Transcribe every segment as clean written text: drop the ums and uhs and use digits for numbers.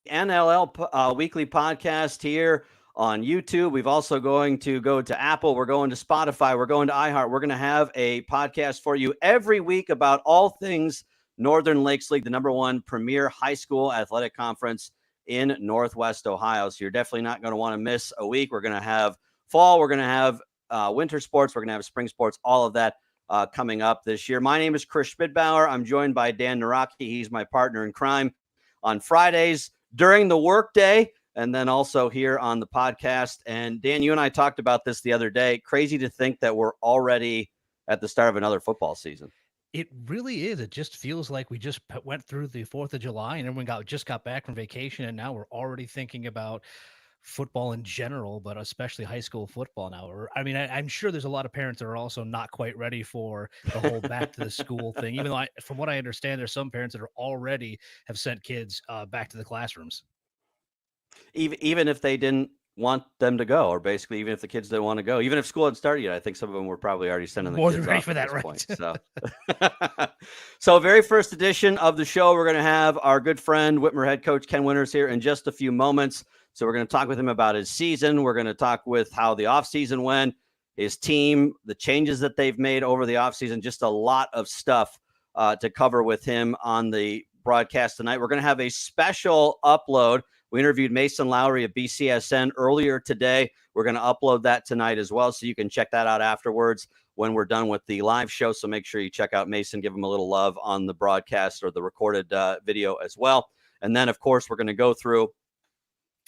NLL weekly podcast here on YouTube. We've also going to go to Apple. We're going to Spotify. We're going to iHeart. We're going to have a podcast for you every week about all things Northern Lakes League, the number one premier high school athletic conference in Northwest Ohio. So you're definitely not going to want to miss a week. We're going to have fall. We're going to have winter sports. We're going to have spring sports, all of that coming up this year. My name is Chris Spidbauer. I'm joined by Dan Naraki. He's my partner in crime on Fridays during the workday, and then also here on the podcast. And Dan, you and I talked about this the other day. Crazy to think that we're already at the start of another football season. It really is. It just feels like we just went through the 4th of July and everyone just got back from vacation. And now we're already thinking about football in general, but especially high school football now. I'm sure there's a lot of parents that are also not quite ready for the whole back to the school thing. Even though from what I understand, there's some parents that are already have sent kids back to the classrooms. Even if they didn't want them to go, or basically even if the kids didn't want to go, even if school had started yet, I think some of them were probably already sending the More than kids ready off for at that, this right? point. So very first edition of the show, we're going to have our good friend Whitmer head coach Ken Winters here in just a few moments. So we're going to talk with him about his season. We're going to talk with how the offseason went, his team, the changes that they've made over the offseason, just a lot of stuff to cover with him on the broadcast tonight. We're going to have a special upload. We interviewed Mason Lowry of BCSN earlier today. We're going to upload that tonight as well, so you can check that out afterwards when we're done with the live show. So make sure you check out Mason, give him a little love on the broadcast or the recorded video as well. And then, of course, we're going to go through,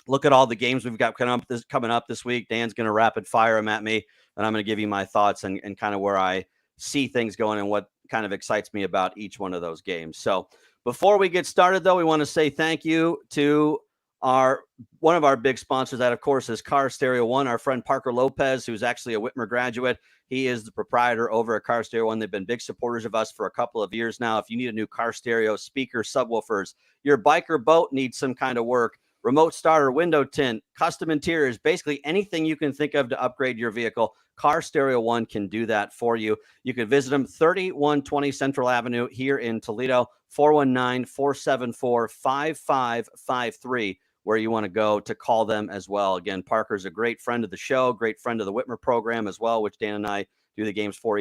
look at all the games we've got coming up this week. Dan's going to rapid fire them at me, and I'm going to give you my thoughts and kind of where I see things going and what kind of excites me about each one of those games. So before we get started, though, we want to say thank you to one of our big sponsors. That, of course, is Car Stereo One. Our friend Parker Lopez, who's actually a Whitmer graduate, he is the proprietor over at Car Stereo One. They've been big supporters of us for a couple of years now. If you need a new car stereo, speaker, subwoofers, your bike or boat needs some kind of work, remote starter, window tint, custom interiors, basically anything you can think of to upgrade your vehicle, Car Stereo One can do that for you. You can visit them 3120 Central Avenue here in Toledo, 419-474-5553, where you want to go to call them as well. Again, Parker's a great friend of the show, great friend of the Whitmer program as well, which Dan and I do the games for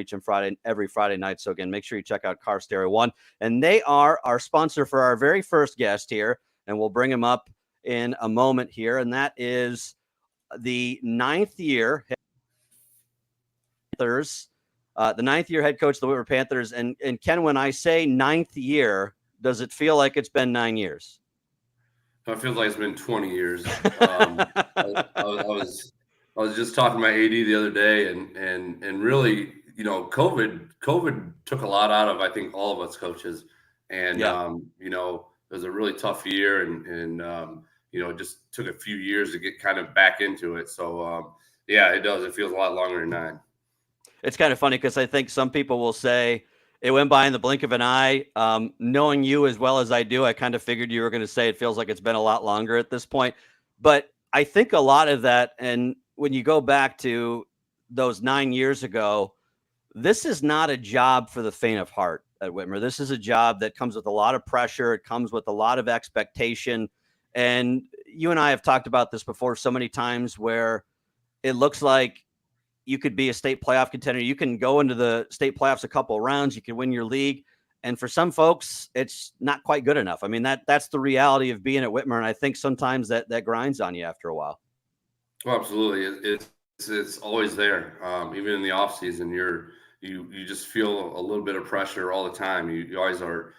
every Friday night. So again, make sure you check out Car Stereo One. And they are our sponsor for our very first guest here, and we'll bring him up in a moment here. And that is the ninth year Panthers, the ninth year head coach of the Whitmer Panthers. And Ken, when I say ninth year, does it feel like it's been 9 years? It feels like it's been 20 years. I was just talking to my AD the other day, and really, COVID took a lot out of, I think, all of us coaches, and it was a really tough year, and it just took a few years to get kind of back into it. So it does. It feels a lot longer than 9. It's kind of funny because I think some people will say it went by in the blink of an eye. Knowing you as well as I do, I kind of figured you were going to say it feels like it's been a lot longer at this point. But I think a lot of that, and when you go back to those 9 years ago, this is not a job for the faint of heart at Whitmer. This is a job that comes with a lot of pressure. It comes with a lot of expectation. And you and I have talked about this before so many times, where it looks like you could be a state playoff contender. You can go into the state playoffs a couple of rounds. You can win your league. And for some folks, it's not quite good enough. I mean, that's the reality of being at Whitmer. And I think sometimes that grinds on you after a while. Well, absolutely. It's always there. Even in the off season, you just feel a little bit of pressure all the time. You always are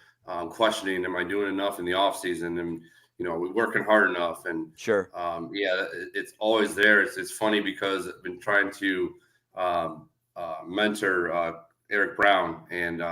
questioning, am I doing enough in the off season? And, we're working hard enough. And sure. It's always there. It's funny because I've been trying to mentor Eric Brown and,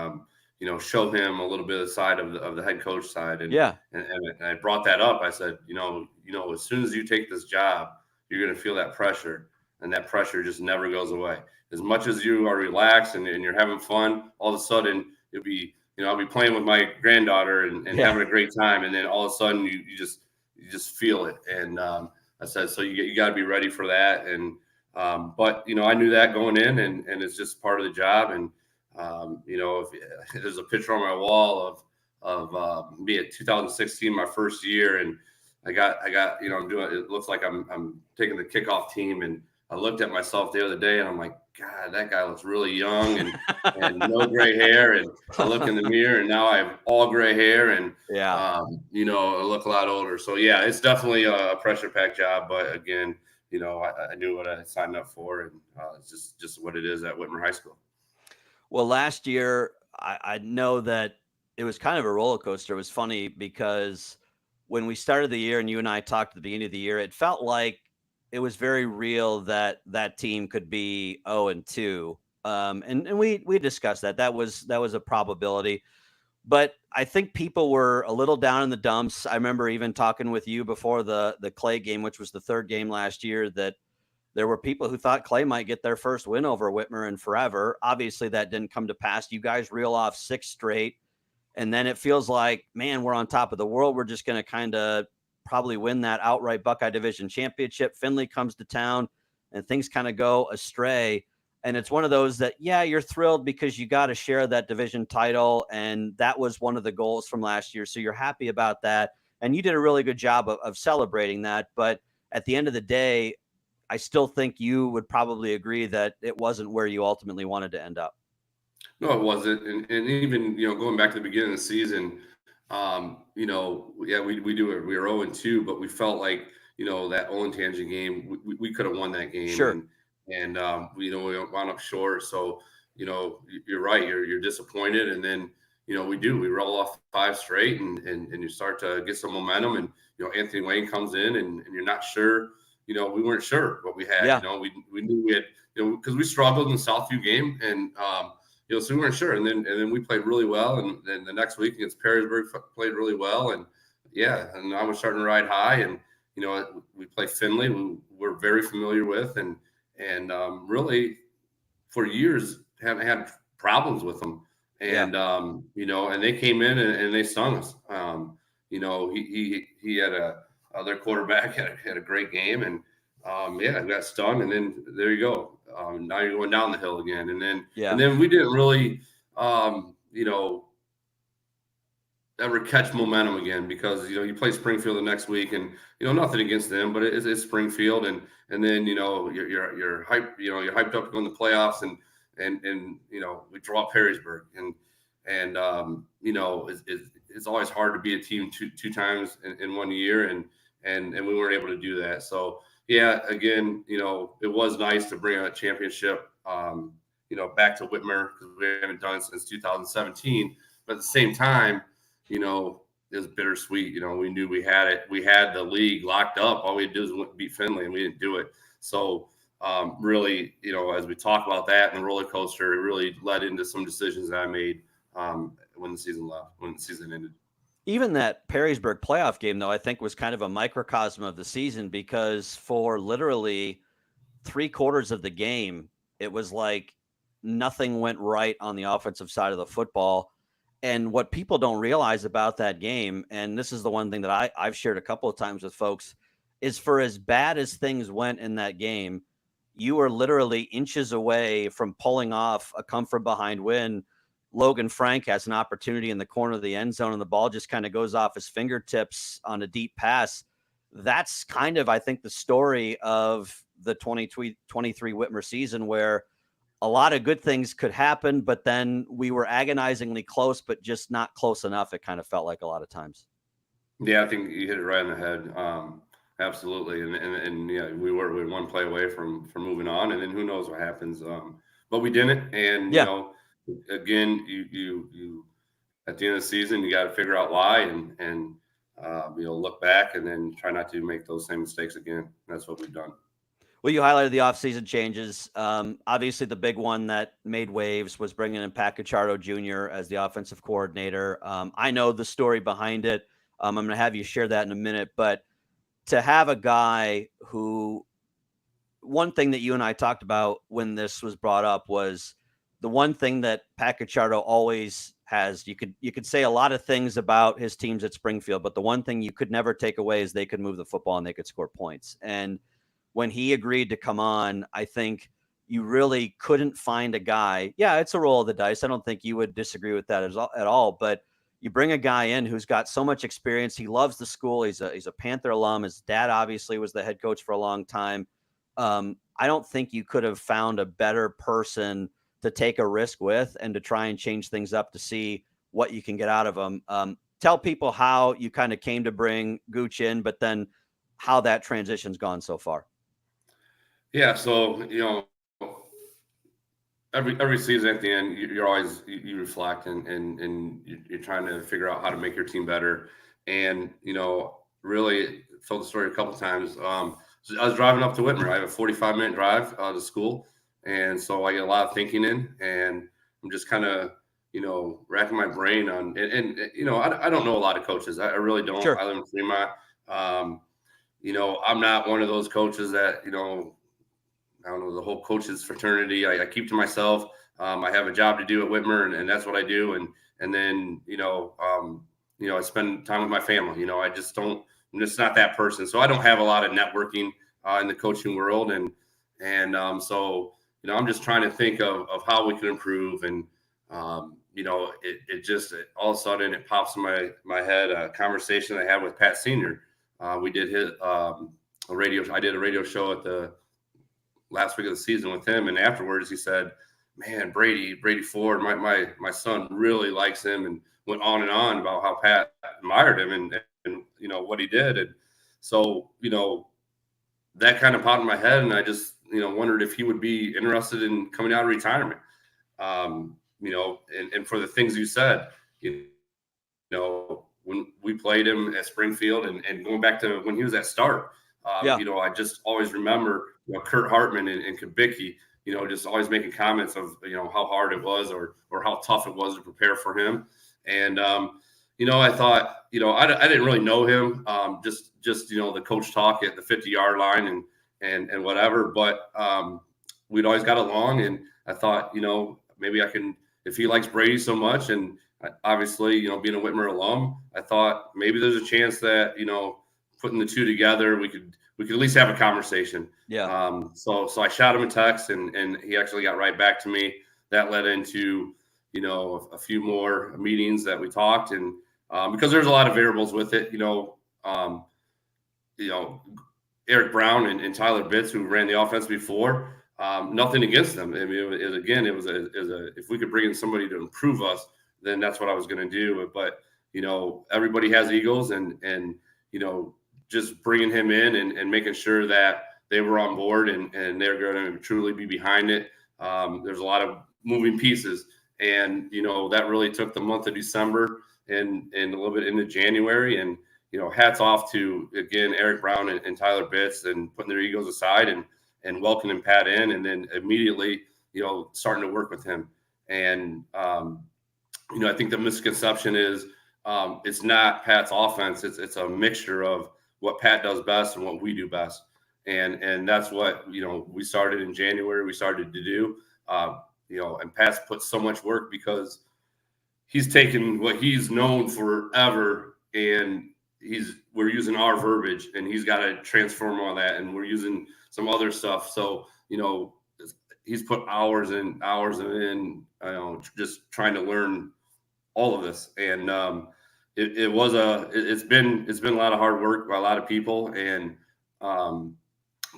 show him a little bit of the side of the head coach side. And, and I brought that up. I said, as soon as you take this job, you're going to feel that pressure, and that pressure just never goes away. As much as you are relaxed and you're having fun, all of a sudden you'll be, I'll be playing with my granddaughter and having a great time. And then all of a sudden you just feel it. And I said, so you got to be ready for that. And, but I knew that going in, and it's just part of the job. And, if there's a picture on my wall of me at 2016, my first year, and I got, I'm doing, it looks like I'm taking the kickoff team, and I looked at myself the other day and I'm like, God, that guy looks really young and no gray hair. And I look in the mirror and now I have all gray hair and, I look a lot older. So yeah, it's definitely a pressure packed job. But again, I knew what I signed up for, and it's just what it is at Whitmer High School. Well, last year, I know that it was kind of a roller coaster. It was funny because when we started the year and you and I talked at the beginning of the year, it felt like it was very real that that team could be 0-2. And we discussed that. That was a probability. But I think people were a little down in the dumps. I remember even talking with you before the Clay game, which was the third game last year, that there were people who thought Clay might get their first win over Whitmer in forever. Obviously, that didn't come to pass. You guys reel off 6 straight, and then it feels like, man, we're on top of the world. We're just going to kind of probably win that outright Buckeye Division championship. Finley comes to town, and things kind of go astray. And it's one of those that, yeah, you're thrilled because you got to share that division title, and that was one of the goals from last year. So you're happy about that, and you did a really good job of celebrating that. But at the end of the day, I still think you would probably agree that it wasn't where you ultimately wanted to end up. No, it wasn't. And even, going back to the beginning of the season, we do it. We were 0-2, but we felt like, that Olin Tangent game, we could have won that game. Sure. And we wound up short. So, you're right. You're disappointed. And then, we roll off 5 straight and you start to get some momentum. And, Anthony Wayne comes in and you're not sure. We weren't sure what we had. Yeah. We knew we had, because we struggled in the Southview game, and so we weren't sure. And then we played really well, and then the next week against Perrysburg played really well, and and I was starting to ride high, and we play Finley, who we're very familiar with, and really for years haven't had problems with them, and and they came in and they stung us. He had their quarterback had a great game, and got stung, and then there you go. Now you're going down the hill again, and then we didn't really, ever catch momentum again, because you play Springfield the next week, and nothing against them, but it's Springfield, and then you're hyped, you're hyped up to go in the playoffs, and we draw Perrysburg, and it's always hard to beat a team two times in 1 year, and we weren't able to do that. So again, it was nice to bring a championship, back to Whitmer, because we haven't done it since 2017. But at the same time, it was bittersweet. We knew we had it. We had the league locked up. All we had to do was beat Finley, and we didn't do it. So really, as we talk about that and the roller coaster, it really led into some decisions that I made when the season ended. Even that Perrysburg playoff game, though, I think was kind of a microcosm of the season, because for literally 3/4 of the game, it was like nothing went right on the offensive side of the football. And what people don't realize about that game, and this is the one thing that I've shared a couple of times with folks, is for as bad as things went in that game, you were literally inches away from pulling off a come from behind win. Logan Frank has an opportunity in the corner of the end zone, and the ball just kind of goes off his fingertips on a deep pass. That's kind of, I think, the story of the 2023 Whitmer season, where a lot of good things could happen, but then we were agonizingly close, but just not close enough. It kind of felt like a lot of times. Yeah, I think you hit it right on the head. Absolutely. And we were 1 play away from moving on, and then who knows what happens. But we didn't. And, again, you at the end of the season, you got to figure out why, and look back and then try not to make those same mistakes again. That's what we've done. Well, you highlighted the offseason changes. Obviously, the big one that made waves was bringing in Pat Cacciardo Jr. as the offensive coordinator. I know the story behind it. I'm going to have you share that in a minute. But to have a guy who, one thing that you and I talked about when this was brought up was the one thing that Pat Cacciardo always has. You could say a lot of things about his teams at Springfield, but the one thing you could never take away is they could move the football and they could score points. And when he agreed to come on, I think you really couldn't find a guy. Yeah, it's a roll of the dice. I don't think you would disagree with that at all. But you bring a guy in who's got so much experience. He loves the school. He's a Panther alum. His dad obviously was the head coach for a long time. I don't think you could have found a better person to take a risk with and to try and change things up to see what you can get out of them. Tell people how you kind of came to bring Gooch in, but then how that transition's gone so far. Yeah. So, every season at the end, you're always, you reflect and you're trying to figure out how to make your team better. And, really told the story a couple of times. So I was driving up to Whitmer. I have a 45-minute drive to school. And so I get a lot of thinking in, and I'm just kind of, racking my brain on, I don't know a lot of coaches. I really don't. Sure. I live in Fremont. I'm not one of those coaches that, I don't know, the whole coaches fraternity. I keep to myself. I have a job to do at Whitmer, and that's what I do. And then, I spend time with my family. I'm just not that person. So I don't have a lot of networking in the coaching world. So, I'm just trying to think of how we can improve. And, it just all of a sudden it pops in my head, a conversation I had with Pat Senior. We did I did a radio show at the last week of the season with him, and afterwards he said, "Man, Brady Ford, my son really likes him," and went on and on about how Pat admired him and what he did. And so that kind of popped in my head, and I just wondered if he would be interested in coming out of retirement. And for the things you said, when we played him at Springfield and going back to when he was at Start, I just always remember, Kurt Hartman and Kubicki, just always making comments of, how hard it was or how tough it was to prepare for him. And, I thought, I didn't really know him, just the coach talk at the 50-yard line and whatever, but we'd always got along. And I thought, maybe I can, if he likes Brady so much, and obviously, being a Whitmer alum, I thought maybe there's a chance that, putting the two together, we could at least have a conversation. Yeah. So I shot him a text, and he actually got right back to me. That led into, a few more meetings that we talked, and because there's a lot of variables with it, Eric Brown and Tyler Bitts, who ran the offense before, nothing against them. I mean, it was if we could bring in somebody to improve us, then that's what I was going to do. But, everybody has egos, and just bringing him in and making sure that they were on board and they're going to truly be behind it. There's a lot of moving pieces, and, that really took the month of December and a little bit into January. And, hats off to, again, Eric Brown and Tyler Bitts, and putting their egos aside and welcoming Pat in, and then immediately, starting to work with him. And, I think the misconception is it's not Pat's offense. It's a mixture of what Pat does best and what we do best. And that's what, we started in January, we started to do, and Pat's put so much work because he's taken what he's known forever, and we're using our verbiage, and he's got to transform all that, and we're using some other stuff. So, he's put hours in, just trying to learn all of this. And it's been a lot of hard work by a lot of people, and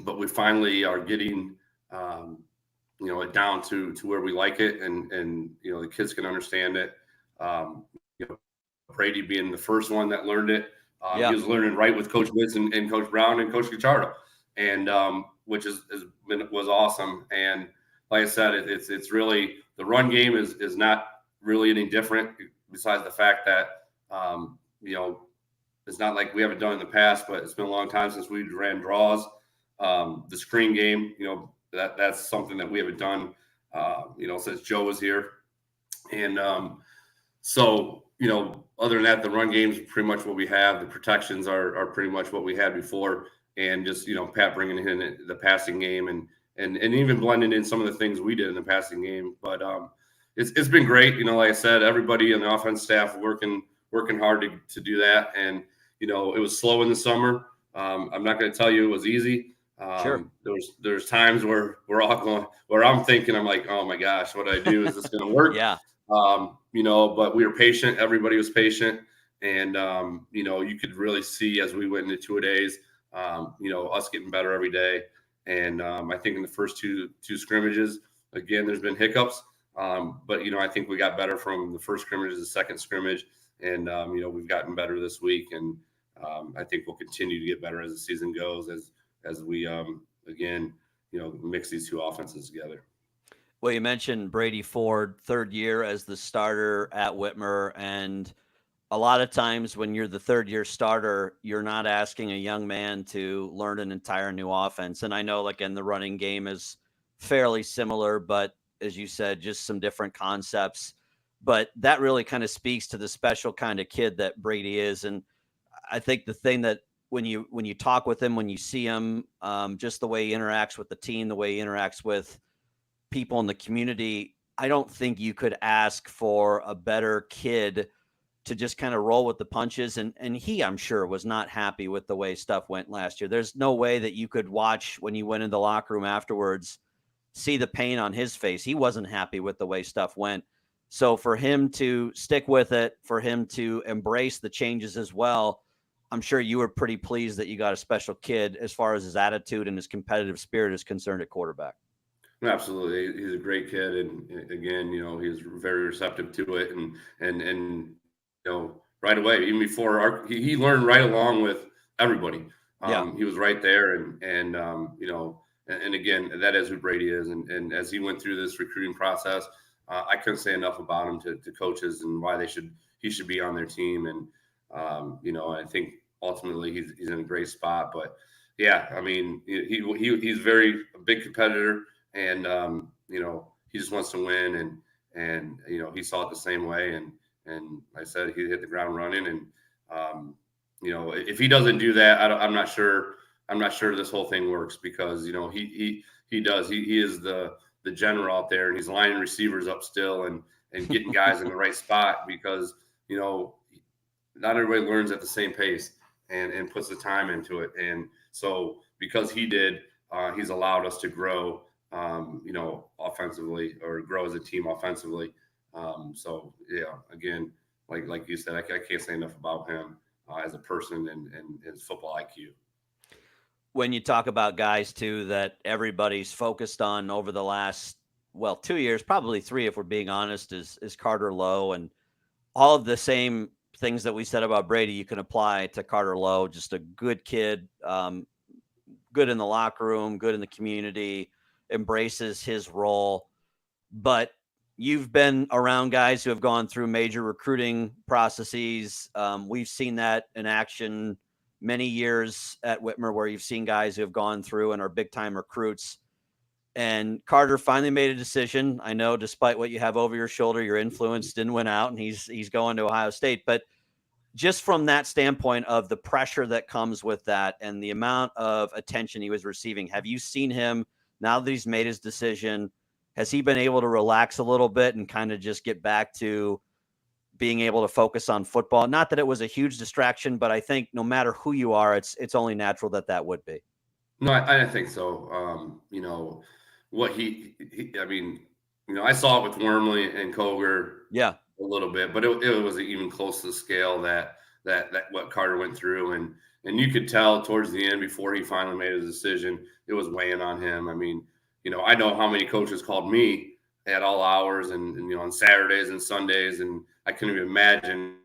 but we finally are getting it down to where we like it, and the kids can understand it. Brady being the first one that learned it. He was learning right with Coach Bitts and Coach Brown and Coach Guicciardo, and which was awesome. And like I said, it's really, the run game is not really any different, besides the fact that it's not like we haven't done it in the past, but it's been a long time since we ran draws. The screen game, that's something that we haven't done since Joe was here. And so other than that, the run game is pretty much what we have. The protections are pretty much what we had before, and just Pat bringing in the passing game and even blending in some of the things we did in the passing game. But it's been great. Like I said, everybody on the offense staff working hard to do that. And it was slow in the summer. I'm not going to tell you it was easy. Sure. There's times where we're all going, where I'm thinking, I'm like, oh my gosh, what do I do? Is this going to work? Yeah. But we were patient. Everybody was patient. And, you could really see as we went into two-a-days, us getting better every day. And I think in the first two scrimmages, again, there's been hiccups. But I think we got better from the first scrimmage to the second scrimmage. And, we've gotten better this week. And I think we'll continue to get better as the season goes, as we, again, mix these two offenses together. Well, you mentioned Brady Ford, third year as the starter at Whitmer. And a lot of times when you're the third-year starter, you're not asking a young man to learn an entire new offense. And I know, again, the running game is fairly similar, but as you said, just some different concepts. But that really kind of speaks to the special kind of kid that Brady is. And I think the thing that when you talk with him, when you see him, just the way he interacts with the team, the way he interacts with people in the community, I don't think you could ask for a better kid to just kind of roll with the punches. And he, I'm sure, was not happy with the way stuff went last year. There's no way that you could watch when you went in the locker room afterwards, see the pain on his face. He wasn't happy with the way stuff went. So for him to stick with it, for him to embrace the changes as well, I'm sure you were pretty pleased that you got a special kid as far as his attitude and his competitive spirit is concerned at quarterback. Absolutely. He's a great kid. And again, he's very receptive to it. And right away, even before he learned right along with everybody. He was right there. And again, that is who Brady is. And as he went through this recruiting process, I couldn't say enough about him to coaches and why he should be on their team. And, I think ultimately he's in a great spot, but yeah, I mean, he's a big competitor. And, he just wants to win and, he saw it the same way. And like I said, he hit the ground running and, if he doesn't do that, I'm not sure this whole thing works because, he does, he is the general out there and he's lining receivers up still and getting guys in the right spot because, not everybody learns at the same pace and puts the time into it. And so because he did, he's allowed us to grow, offensively or grow as a team offensively. So yeah, again, like you said, I can't say enough about him as a person and his football IQ. When you talk about guys too, that everybody's focused on over the last, 2 years, probably 3, if we're being honest, is Carter Lowe, and all of the same things that we said about Brady, you can apply to Carter Lowe, just a good kid, good in the locker room, good in the community, embraces his role. But you've been around guys who have gone through major recruiting processes. We've seen that in action many years at Whitmer, where you've seen guys who have gone through and are big time recruits. And Carter finally made a decision. I know, despite what you have over your shoulder, your influence didn't win out, and he's going to Ohio State. But just from that standpoint of the pressure that comes with that and the amount of attention he was receiving, have you seen him, now that he's made his decision, has he been able to relax a little bit and kind of just get back to being able to focus on football? Not that it was a huge distraction, but I think no matter who you are, it's only natural that would be. No, I think so. What I saw it with Wormley and Koger. Yeah. A little bit, but it wasn't even close to the scale that what Carter went through. And you could tell towards the end before he finally made his decision, it was weighing on him. I mean, I know how many coaches called me at all hours and on Saturdays and Sundays, and I couldn't even imagine,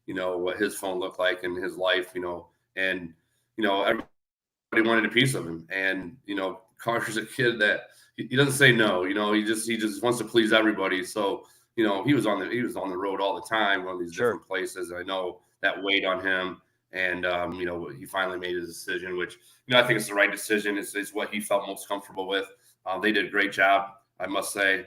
what his phone looked like in his life, and, everybody wanted a piece of him. And, Carter's a kid that he doesn't say no, he just wants to please everybody. So, he was on the road all the time, on these different places. I know that weighed on him. And, he finally made his decision, which, I think it's the right decision. It's what he felt most comfortable with. They did a great job, I must say.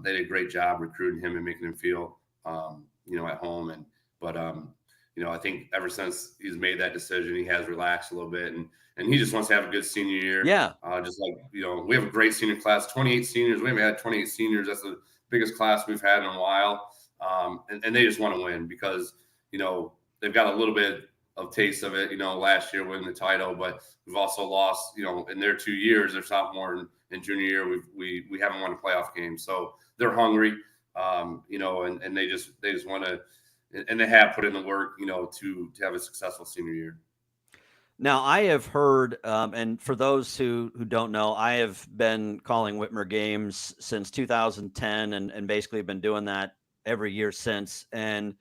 They did a great job recruiting him and making him feel, at home. But I think ever since he's made that decision, he has relaxed a little bit and he just wants to have a good senior year. Yeah. Just like, we have a great senior class, 28 seniors. We haven't had 28 seniors. That's the biggest class we've had in a while. And they just want to win because, they've got a little bit of taste of it, last year winning the title, but we've also lost, in their 2 years, their sophomore and junior year, we haven't won a playoff game. So they're hungry. and they just want to, and they have put in the work, to have a successful senior year. Now, I have heard, and for those who don't know, I have been calling Whitmer games since 2010 and basically been doing that every year since. And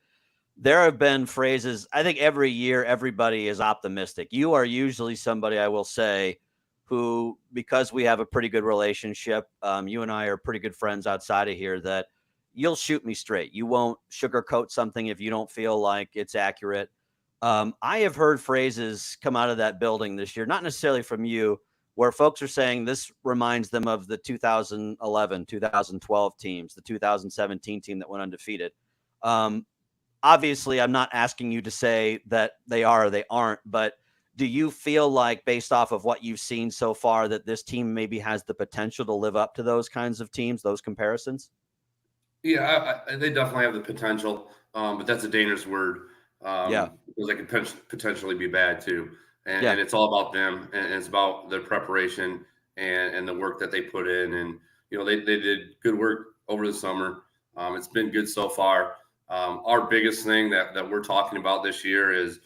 there have been phrases, I think every year, everybody is optimistic. You are usually somebody, I will say, who, because we have a pretty good relationship, you and I are pretty good friends outside of here, that you'll shoot me straight. You won't sugarcoat something if you don't feel like it's accurate. I have heard phrases come out of that building this year, not necessarily from you, where folks are saying this reminds them of the 2011, 2012 teams, the 2017 team that went undefeated. Obviously, I'm not asking you to say that they are or they aren't, but do you feel like, based off of what you've seen so far, that this team maybe has the potential to live up to those kinds of teams, those comparisons? Yeah, they definitely have the potential, but that's a dangerous word. Yeah. Because they could potentially be bad too. Yeah. And it's all about them, and it's about their preparation and the work that they put in. And, they did good work over the summer. It's been good so far. Our biggest thing that we're talking about this year is,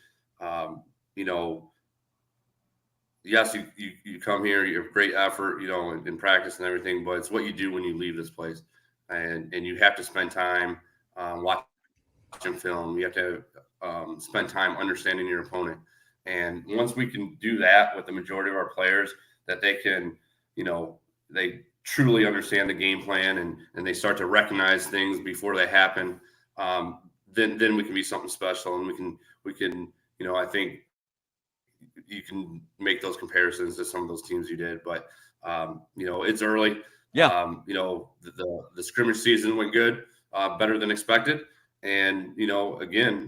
yes, you come here, you have great effort, in practice and everything, but it's what you do when you leave this place. And you have to spend time watching film. You have to spend time understanding your opponent. And once we can do that with the majority of our players, that they can, they truly understand the game plan and they start to recognize things before they happen, then we can be something special, and we can, I think you can make those comparisons to some of those teams you did, but it's early. Yeah. The scrimmage season went good, better than expected. And, again,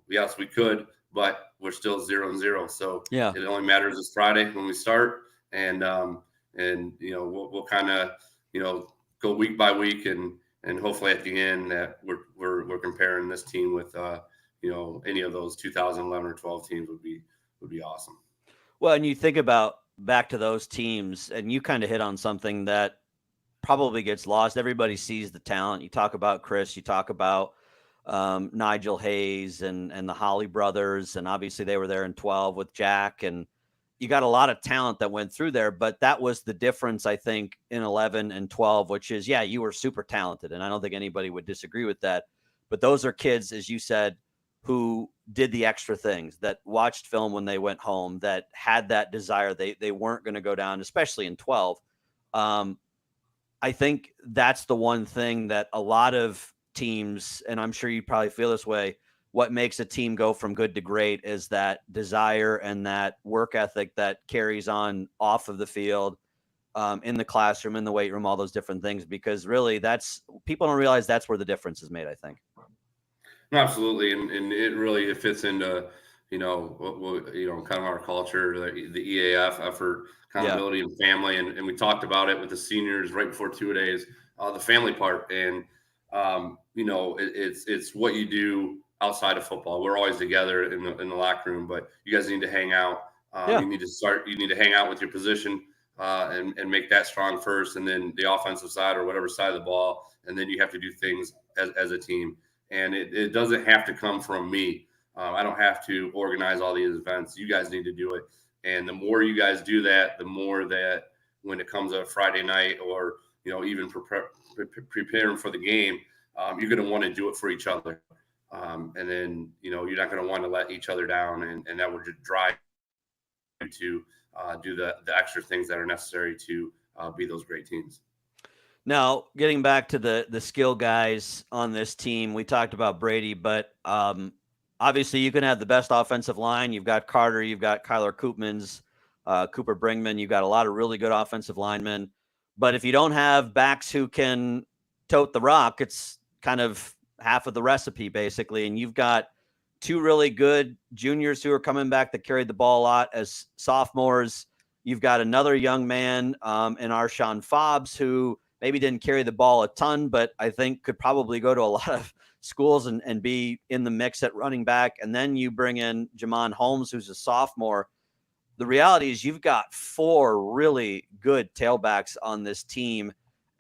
yes, we could, but we're still 0-0. So Yeah. it only matters this Friday when we start. And we'll kind of, go week by week and hopefully at the end that we're comparing this team with, any of those 2011 or 12 teams would be awesome. Well, and you think about back to those teams, and you kind of hit on something that probably gets lost. Everybody sees the talent. You talk about Chris, you talk about Nigel Hayes and the Holly brothers, and obviously they were there in 12 with Jack, and you got a lot of talent that went through there. But that was the difference, I think, in 11 and 12, which is, yeah, you were super talented, and I don't think anybody would disagree with that. But those are kids, as you said, who did the extra things, that watched film when they went home, that had that desire. They weren't going to go down, especially in 12. I think that's the one thing that a lot of teams, and I'm sure you probably feel this way, what makes a team go from good to great is that desire and that work ethic that carries on off of the field, in the classroom, in the weight room, all those different things, because really people don't realize that's where the difference is made, I think. Absolutely. And it fits into, kind of our culture, the EAF effort, accountability, and family. And we talked about it with the seniors right before two-a-days, the family part. And, it's what you do outside of football. We're always together in the locker room, but you guys need to hang out. You need to hang out with your position, and make that strong first, and then the offensive side or whatever side of the ball. And then you have to do things as a team. And it doesn't have to come from me. I don't have to organize all these events. You guys need to do it. And the more you guys do that, the more that when it comes a Friday night or, even preparing for the game, you're going to want to do it for each other. And then, you're not going to want to let each other down. And that would just drive you to do the extra things that are necessary to be those great teams. Now, getting back to the skill guys on this team, we talked about Brady, but obviously you can have the best offensive line. You've got Carter, you've got Kyler Koopmans, Cooper Bringman. You've got a lot of really good offensive linemen. But if you don't have backs who can tote the rock, it's kind of half of the recipe, basically. And you've got two really good juniors who are coming back that carried the ball a lot as sophomores. You've got another young man in Arshawn Fobbs who maybe didn't carry the ball a ton, but I think could probably go to a lot of schools and be in the mix at running back. And then you bring in Jamon Holmes, who's a sophomore. The reality is you've got four really good tailbacks on this team.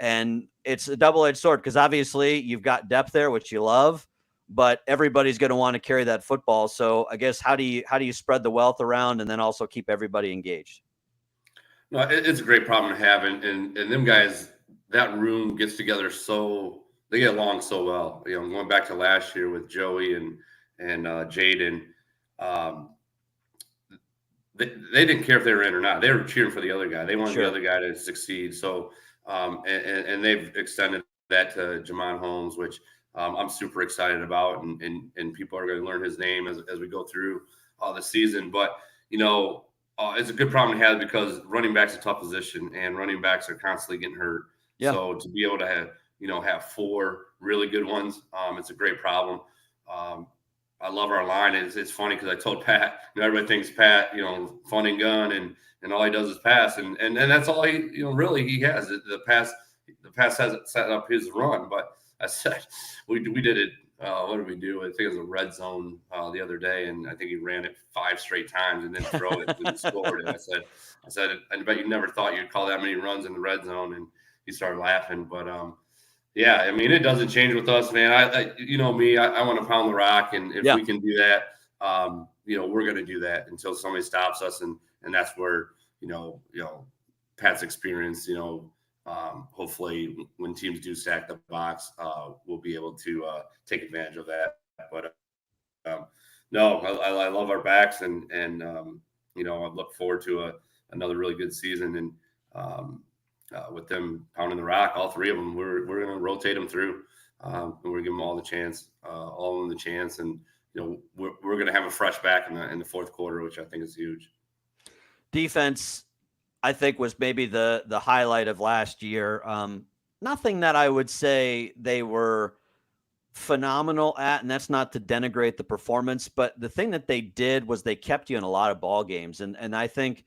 And it's a double-edged sword because obviously you've got depth there, which you love, but everybody's going to want to carry that football. So I guess how do you spread the wealth around and then also keep everybody engaged? No, it's a great problem to have, and them guys, that room gets together they get along so well. Going back to last year with Joey and Jaden, they didn't care if they were in or not. They were cheering for the other guy. They wanted the other guy to succeed. So, and they've extended that to Jamon Holmes, which I'm super excited about, and people are going to learn his name as we go through the season. But it's a good problem to have because running back's a tough position, and running backs are constantly getting hurt. Yeah. So to be able to have 4 really good ones, it's a great problem. I love our line. It's funny because I told Pat, everybody thinks Pat, fun and gun, and all he does is pass, and that's all he, really he has. The pass hasn't set up his run, but I said we did it. What did we do? I think it was a red zone the other day, and I think he ran it 5 straight times and then throw it and scored. And I said, I bet you never thought you'd call that many runs in the red zone, and he started laughing. But yeah, I mean, it doesn't change with us, man. I want to pound the rock, and if we can do that, we're going to do that until somebody stops us, and that's where Pat's experience, hopefully when teams do stack the box, we'll be able to take advantage of that. But no, I love our backs, and I look forward to another really good season, and with them pounding the rock, all 3 of them, we're going to rotate them through, and we're going to give them all the chance, and we're going to have a fresh back in the fourth quarter, which I think is huge. Defense, I think, was maybe the highlight of last year. Nothing that I would say they were phenomenal at, and that's not to denigrate the performance, but the thing that they did was they kept you in a lot of ball games. And I think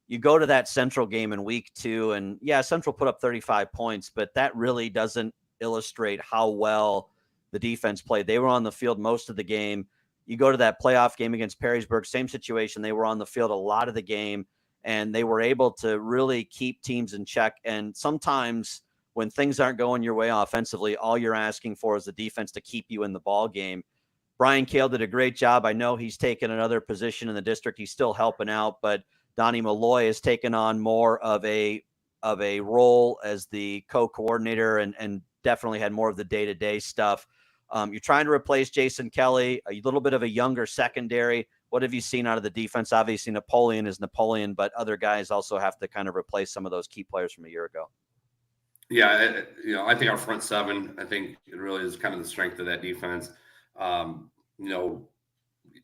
you go to that Central game in week 2, and yeah, Central put up 35 points, but that really doesn't illustrate how well the defense played. They were on the field most of the game. You go to that playoff game against Perrysburg, same situation. They were on the field a lot of the game, and they were able to really keep teams in check. And sometimes when things aren't going your way offensively, all you're asking for is the defense to keep you in the ball game. Brian Kale did a great job. I know he's taken another position in the district. He's still helping out, but Donnie Malloy has taken on more of a role as the co-coordinator and definitely had more of the day-to-day stuff. You're trying to replace Jason Kelly, a little bit of a younger secondary. What have you seen out of the defense? Obviously, Napoleon is Napoleon, but other guys also have to kind of replace some of those key players from a year ago. Yeah, I think our front 7, I think it really is kind of the strength of that defense.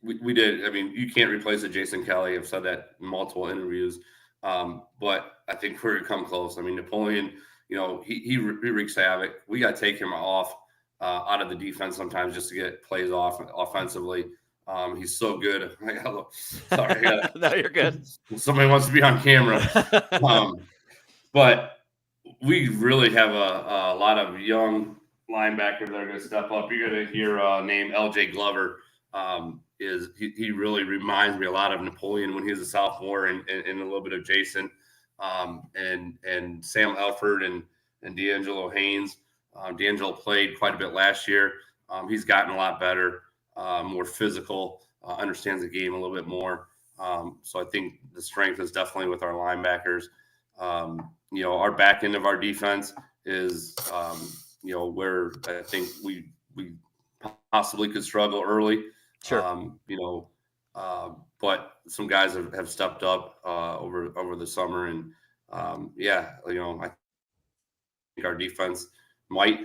We did. I mean, you can't replace a Jason Kelly. I've said that in multiple interviews. But I think we're going to come close. I mean, Napoleon, he wreaks havoc. We got to take him off out of the defense sometimes just to get plays off offensively. He's so good. Sorry. No, you're good. Somebody wants to be on camera. But we really have a lot of young linebackers that are going to step up. You're going to hear name LJ Glover. He really reminds me a lot of Napoleon when he was a sophomore, and a little bit of Jason, and Sam Elford and D'Angelo Haynes. D'Angelo played quite a bit last year. He's gotten a lot better, more physical, understands the game a little bit more. So I think the strength is definitely with our linebackers. Our back end of our defense is, where I think we possibly could struggle early. Sure. But some guys have stepped up over the summer, and I think our defense might,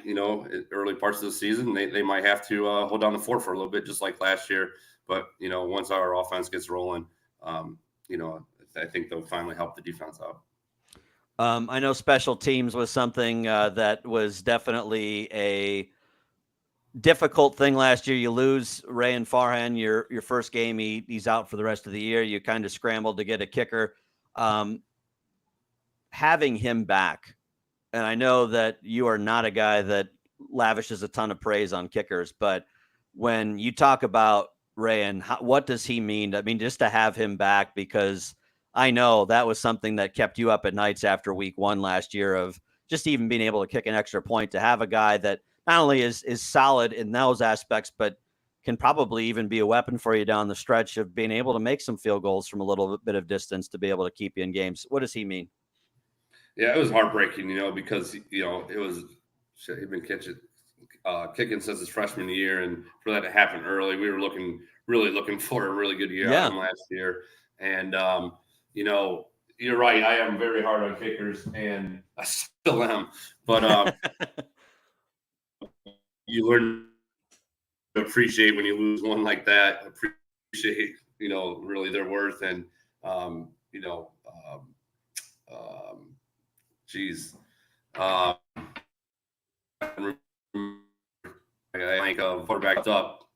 early parts of the season, they might have to hold down the fort for a little bit, just like last year. But once our offense gets rolling, I think they'll finally help the defense out. I know special teams was something that was definitely a difficult thing last year. You lose Ray and Farhan, your first game, he's out for the rest of the year. You kind of scrambled to get a kicker. Having him back, and I know that you are not a guy that lavishes a ton of praise on kickers, but when you talk about Ray and what does he mean? I mean, just to have him back, because I know that was something that kept you up at nights after week 1 last year of, just even being able to kick an extra point, to have a guy that not only is solid in those aspects, but can probably even be a weapon for you down the stretch of being able to make some field goals from a little bit of distance to be able to keep you in games. What does he mean? Yeah, it was heartbreaking, because, he'd been kicking since his freshman year, and for that to happen early, we were really looking for a really good year out of him last year. And, you're right. I am very hard on kickers, and I still am. But you learn to appreciate when you lose one like that. Appreciate, really their worth, and geez. I think quarterback up.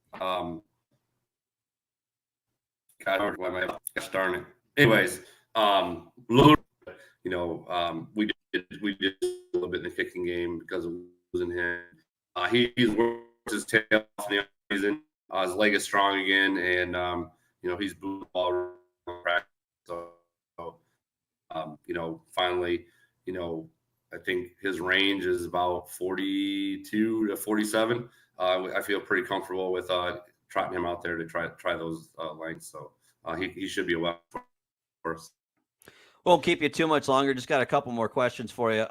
Gosh darn it. Anyways, we did a little bit in the kicking game because of losing him. He's worked his tail off in the season. His leg is strong again, and he's booted all around. So, finally, I think his range is about 42 to 47. I feel pretty comfortable with trotting him out there to try those lengths. So he should be a weapon for us. Won't keep you too much longer. Just got a couple more questions for you.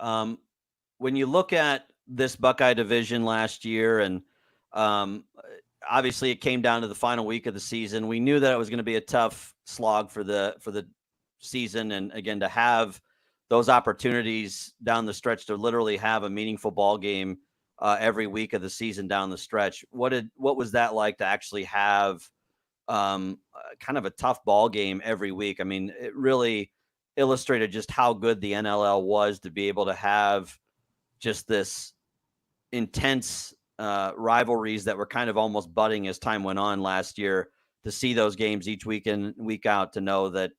When you look at this Buckeye division last year, and obviously it came down to the final week of the season, we knew that it was going to be a tough slog for the season, and again, to have those opportunities down the stretch to literally have a meaningful ball game every week of the season down the stretch. What was that like to actually have kind of a tough ball game every week? I mean, it really illustrated just how good the NLL was to be able to have just this intense rivalries that were kind of almost budding as time went on last year, to see those games each week in, week out, to know that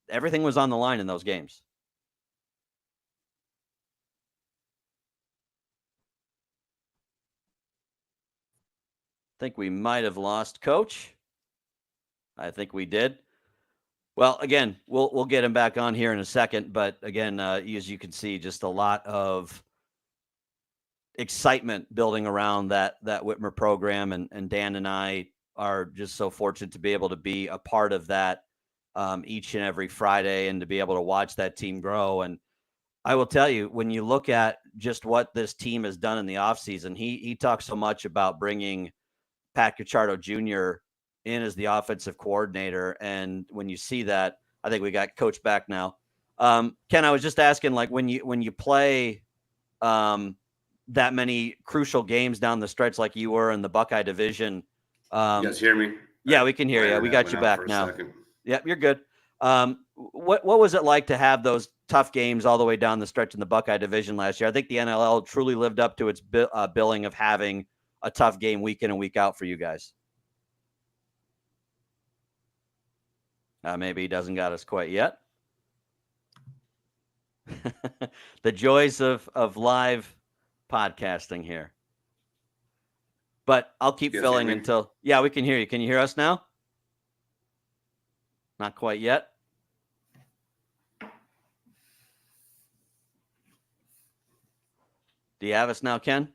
everything was on the line in those games. I think we might have lost Coach. I think we did. Well, again, we'll get him back on here in a second, but again, as you can see, just a lot of excitement building around that Whitmer program, and Dan and I are just so fortunate to be able to be a part of that each and every Friday, and to be able to watch that team grow. And I will tell you, when you look at just what this team has done in the offseason, he talks so much about bringing Pat Cacciardo Jr. in as the offensive coordinator. And when you see that, I think we got Coach back now. Ken, I was just asking, like, when you play that many crucial games down the stretch like you were in the Buckeye division. You guys hear me? Yeah, we can hear you. We got you back now. Yep, you're good. What was it like to have those tough games all the way down the stretch in the Buckeye division last year? I think the NLL truly lived up to its billing of having a tough game week in and week out for you guys. Maybe he doesn't got us quite yet. The joys of live podcasting here. But I'll keep filling until, we can hear you. Can you hear us now? Not quite yet. Do you have us now, Ken?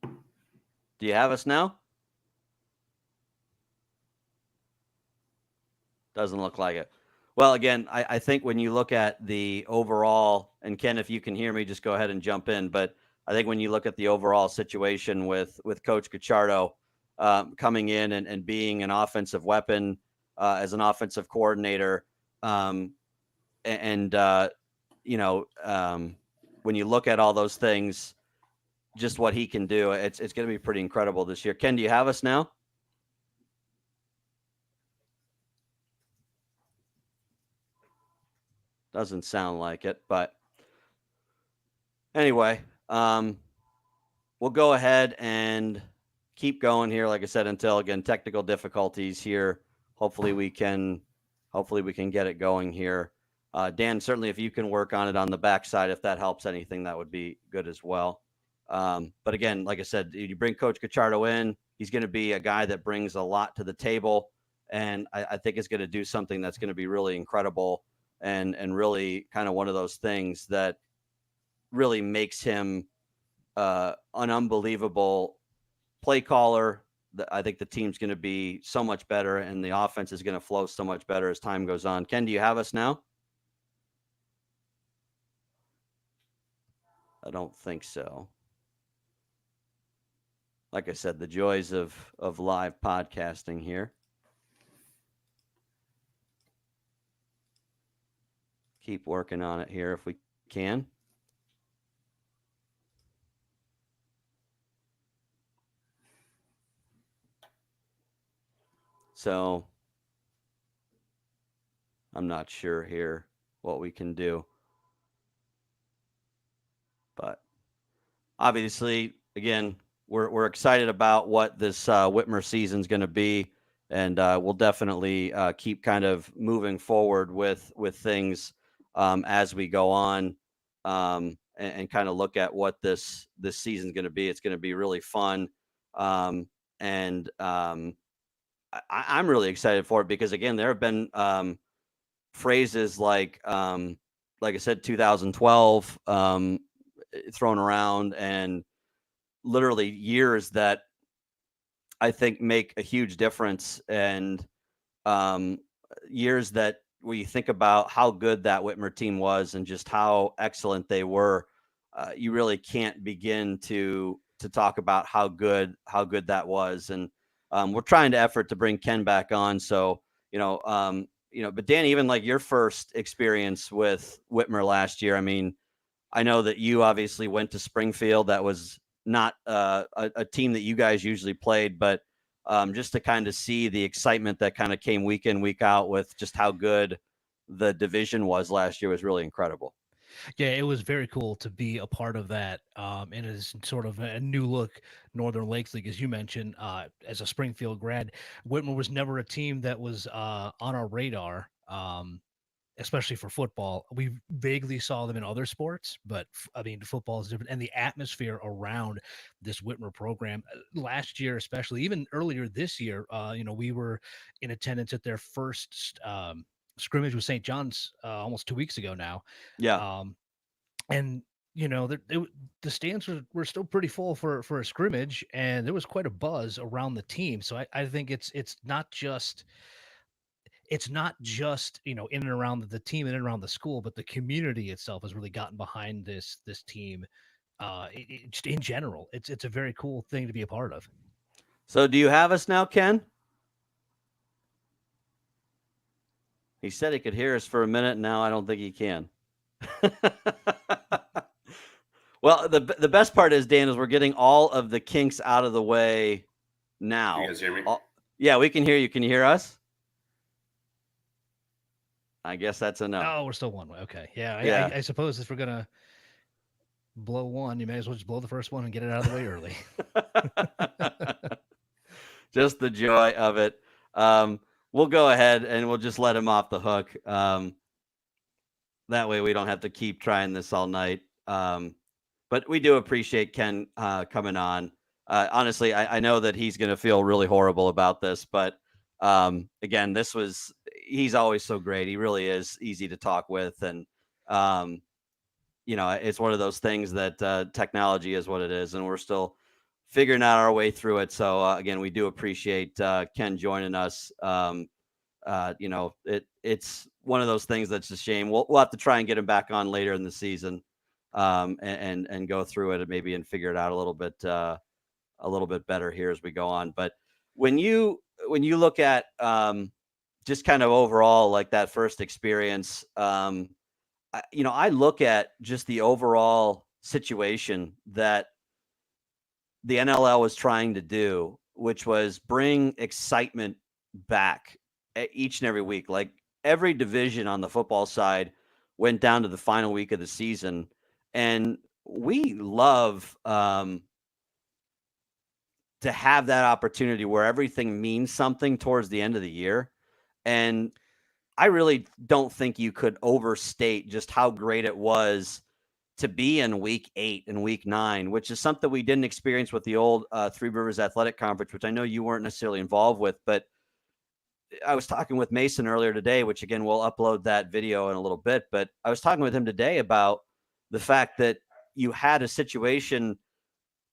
Do you have us now? Doesn't look like it. Well, again, I think when you look at the overall, and Ken, if you can hear me, just go ahead and jump in. But I think when you look at the overall situation with Coach Cacciardo coming in and being an offensive weapon as an offensive coordinator, when you look at all those things, just what he can do, it's going to be pretty incredible this year. Ken, do you have us now? Doesn't sound like it, but anyway, we'll go ahead and keep going here. Like I said, until, again, technical difficulties here. Hopefully we can get it going here. Dan, certainly if you can work on it on the backside, if that helps anything, that would be good as well. But again, like I said, you bring Coach Cacciardo in, he's going to be a guy that brings a lot to the table, and I think is going to do something that's going to be really incredible and really kind of one of those things that really makes him an unbelievable play caller. I think the team's going to be so much better, and the offense is going to flow so much better as time goes on. Ken, do you have us now? I don't think so. Like I said, the joys of live podcasting here. Keep working on it here if we can. So I'm not sure here what we can do. But obviously, again, we're excited about what this Whitmer season is going to be, and we'll definitely keep kind of moving forward with things as we go on, and kind of look at what this season is going to be. It's going to be really fun, and I'm really excited for it because, again, there have been phrases like I said, 2012 thrown around, and literally years that I think make a huge difference, and years that when you think about how good that Whitmer team was and just how excellent they were, you really can't begin to talk about how good that was. And we're trying to effort to bring Ken back on. So, but Dan, even like your first experience with Whitmer last year, I mean, I know that you obviously went to Springfield. That was not a team that you guys usually played, but just to kind of see the excitement that kind of came week in, week out with just how good the division was last year was really incredible. Yeah, it was very cool to be a part of that. And it is sort of a new look Northern Lakes League, as you mentioned, as a Springfield grad. Whitmer was never a team that was on our radar. Especially for football. We vaguely saw them in other sports, but I mean, football is different. And the atmosphere around this Whitmer program last year, especially even earlier this year, we were in attendance at their first scrimmage with St. John's almost 2 weeks ago now. Yeah. And the stands were still pretty full for a scrimmage, and there was quite a buzz around the team. So I think it's not just in and around the team and in and around the school, but the community itself has really gotten behind this team. Just in general, it's a very cool thing to be a part of. So, do you have us now, Ken? He said he could hear us for a minute. Now I don't think he can. Well, the best part is, Dan, is we're getting all of the kinks out of the way now. You guys hear me? Yeah, we can hear you. Can you hear us? I guess that's a no. Oh, we're still one way. Okay. Yeah. I suppose if we're going to blow one, you may as well just blow the first one and get it out of the way early. Just the joy of it. We'll go ahead and we'll just let him off the hook. That way we don't have to keep trying this all night. But we do appreciate Ken coming on. Honestly, I know that he's going to feel really horrible about this, but again, he's always so great. He really is easy to talk with. And, it's one of those things that technology is what it is. And we're still figuring out our way through it. So again, we do appreciate Ken joining us. It's one of those things that's a shame. We'll have to try and get him back on later in the season and go through it and figure it out a little bit better here as we go on. But when you look at just kind of overall, like that first experience, I look at just the overall situation that the NLL was trying to do, which was bring excitement back each and every week. Like every division on the football side went down to the final week of the season. And we love to have that opportunity where everything means something towards the end of the year. And I really don't think you could overstate just how great it was to be in week 8 and week 9, which is something we didn't experience with the old Three Rivers Athletic Conference, which I know you weren't necessarily involved with, but I was talking with Mason earlier today, which again, we'll upload that video in a little bit, but I was talking with him today about the fact that you had a situation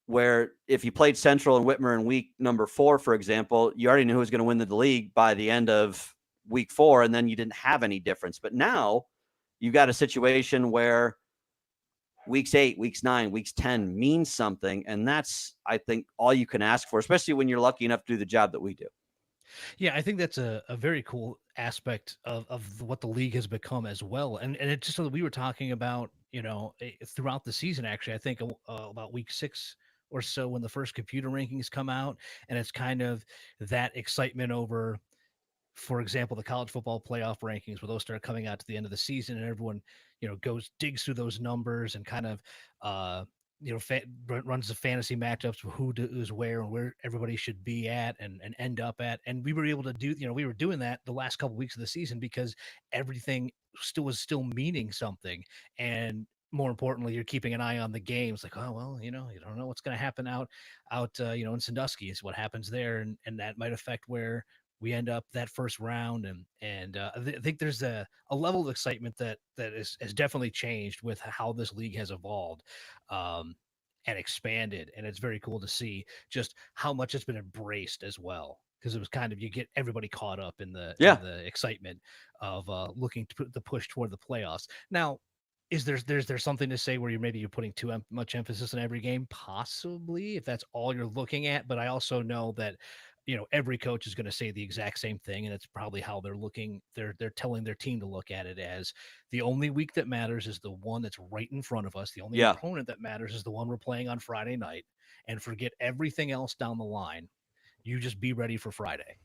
where if you played Central and Whitmer in week number 4, for example, you already knew who was going to win the league by the end of week 4, and then you didn't have any difference. But now you got a situation where weeks 8, weeks 9, weeks 10 means something. And that's, I think, all you can ask for, especially when you're lucky enough to do the job that we do. Yeah, I think that's a very cool aspect of what the league has become as well. And it's just so that we were talking about, throughout the season, actually, I think about week 6 or so when the first computer rankings come out, and it's kind of that excitement over, for example, the college football playoff rankings, where those start coming out to the end of the season, and everyone, digs through those numbers and kind of, runs the fantasy matchups of who is where and where everybody should be at and end up at. And we were able to do, we were doing that the last couple of weeks of the season because everything was still meaning something. And more importantly, you're keeping an eye on the games. Like, oh well, you don't know what's going to happen out, in Sandusky. Is what happens there, and that might affect where we end up that first round. And I think there's a level of excitement that has definitely changed with how this league has evolved and expanded. And it's very cool to see just how much it's been embraced as well. Because it was kind of, you get everybody caught up in the excitement of looking to put the push toward the playoffs. Now, is there something to say where you're putting too much emphasis on every game? Possibly, if that's all you're looking at. But I also know that every coach is going to say the exact same thing, and it's probably how they're looking. They're telling their team to look at it as the only week that matters is the one that's right in front of us. The only opponent that matters is the one we're playing on Friday night, and forget everything else down the line. You just be ready for Friday.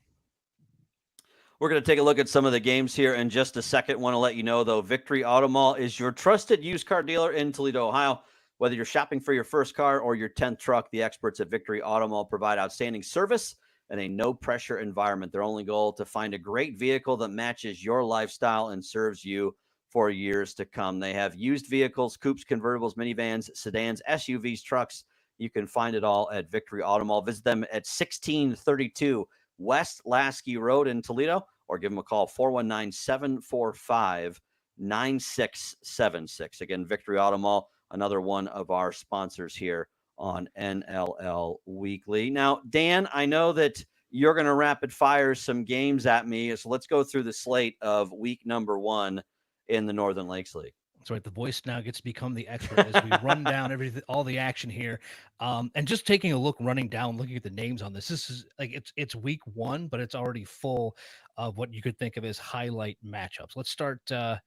We're going to take a look at some of the games here in just a second. Want to let you know, though, Victory Auto Mall is your trusted used car dealer in Toledo, Ohio. Whether you're shopping for your first car or your 10th truck, the experts at Victory Auto Mall provide outstanding service and a no-pressure environment. Their only goal to find a great vehicle that matches your lifestyle and serves you for years to come. They have used vehicles, coupes, convertibles, minivans, sedans, SUVs, trucks. You can find it all at Victory Auto Mall. Visit them at 1632 West Lasky Road in Toledo, or give them a call, 419-745-9676. Again, Victory Auto Mall, another one of our sponsors here on NLL Weekly. Now, Dan, I know that you're going to rapid fire some games at me, so let's go through the slate of week number 1 in the Northern Lakes League. That's right. The voice now gets to become the expert as we run down all the action here. And just taking a look, looking at the names on this. This is like it's week 1, but it's already full of what you could think of as highlight matchups. Let's start in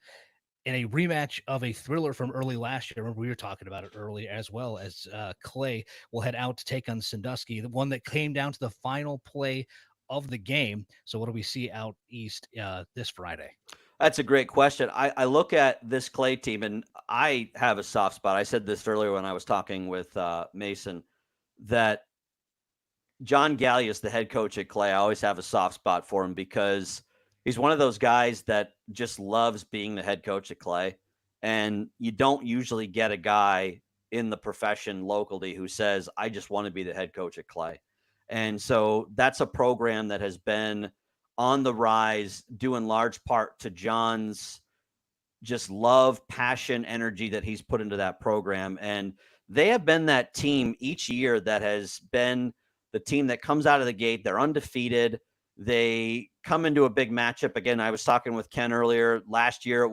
a rematch of a thriller from early last year. Remember, we were talking about it early, as well as Clay will head out to take on Sandusky, the one that came down to the final play of the game. So what do we see out east this Friday? That's a great question. I look at this Clay team, and I have a soft spot. I said this earlier when I was talking with Mason, that John Gallius, the head coach at Clay, I always have a soft spot for him because he's one of those guys that just loves being the head coach at Clay. And you don't usually get a guy in the profession locally who says, I just want to be the head coach at Clay. And so that's a program that has been on the rise, due in large part to John's just love, passion, energy that he's put into that program. And they have been that team each year that has been the team that comes out of the gate. They're undefeated. They come into a big matchup. Again, I was talking with Ken earlier. Last year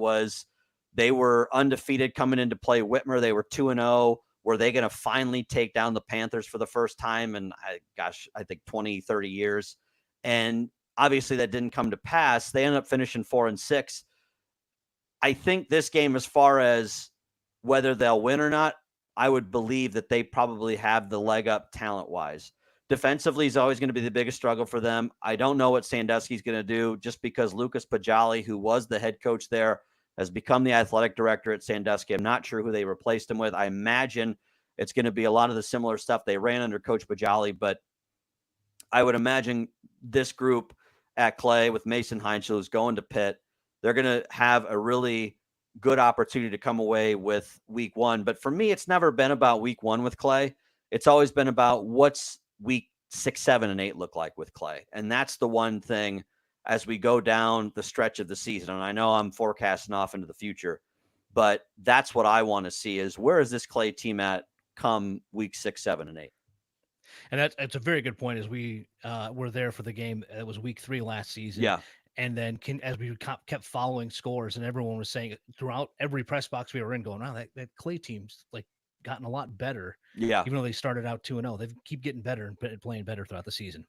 they were undefeated coming into play Whitmer. They were 2-0. Were they going to finally take down the Panthers for the first time in, I think 20, 30 years? And obviously that didn't come to pass. They ended up finishing 4-6. I think this game, as far as whether they'll win or not, I would believe that they probably have the leg up talent-wise. Defensively is always going to be the biggest struggle for them. I don't know what Sandusky's going to do, just because Lucas Pajali, who was the head coach there, has become the athletic director at Sandusky. I'm not sure who they replaced him with. I imagine it's going to be a lot of the similar stuff they ran under Coach Pajali, but I would imagine this group at Clay with Mason Heinzel, who's going to Pitt, they're going to have a really good opportunity to come away with week 1. But for me, it's never been about week 1 with Clay. It's always been about what's week 6, 7, and 8 look like with Clay. And that's the one thing as we go down the stretch of the season. And I know I'm forecasting off into the future, but that's what I want to see is where is this Clay team at come week 6, 7, and 8? And that's a very good point. As we were there for the game, it was week 3 last season. Yeah. And then as we kept following scores, and everyone was saying throughout every press box we were in, going, "Wow, that Clay team's like gotten a lot better." Yeah. Even though they started out 2-0, they keep getting better and playing better throughout the season.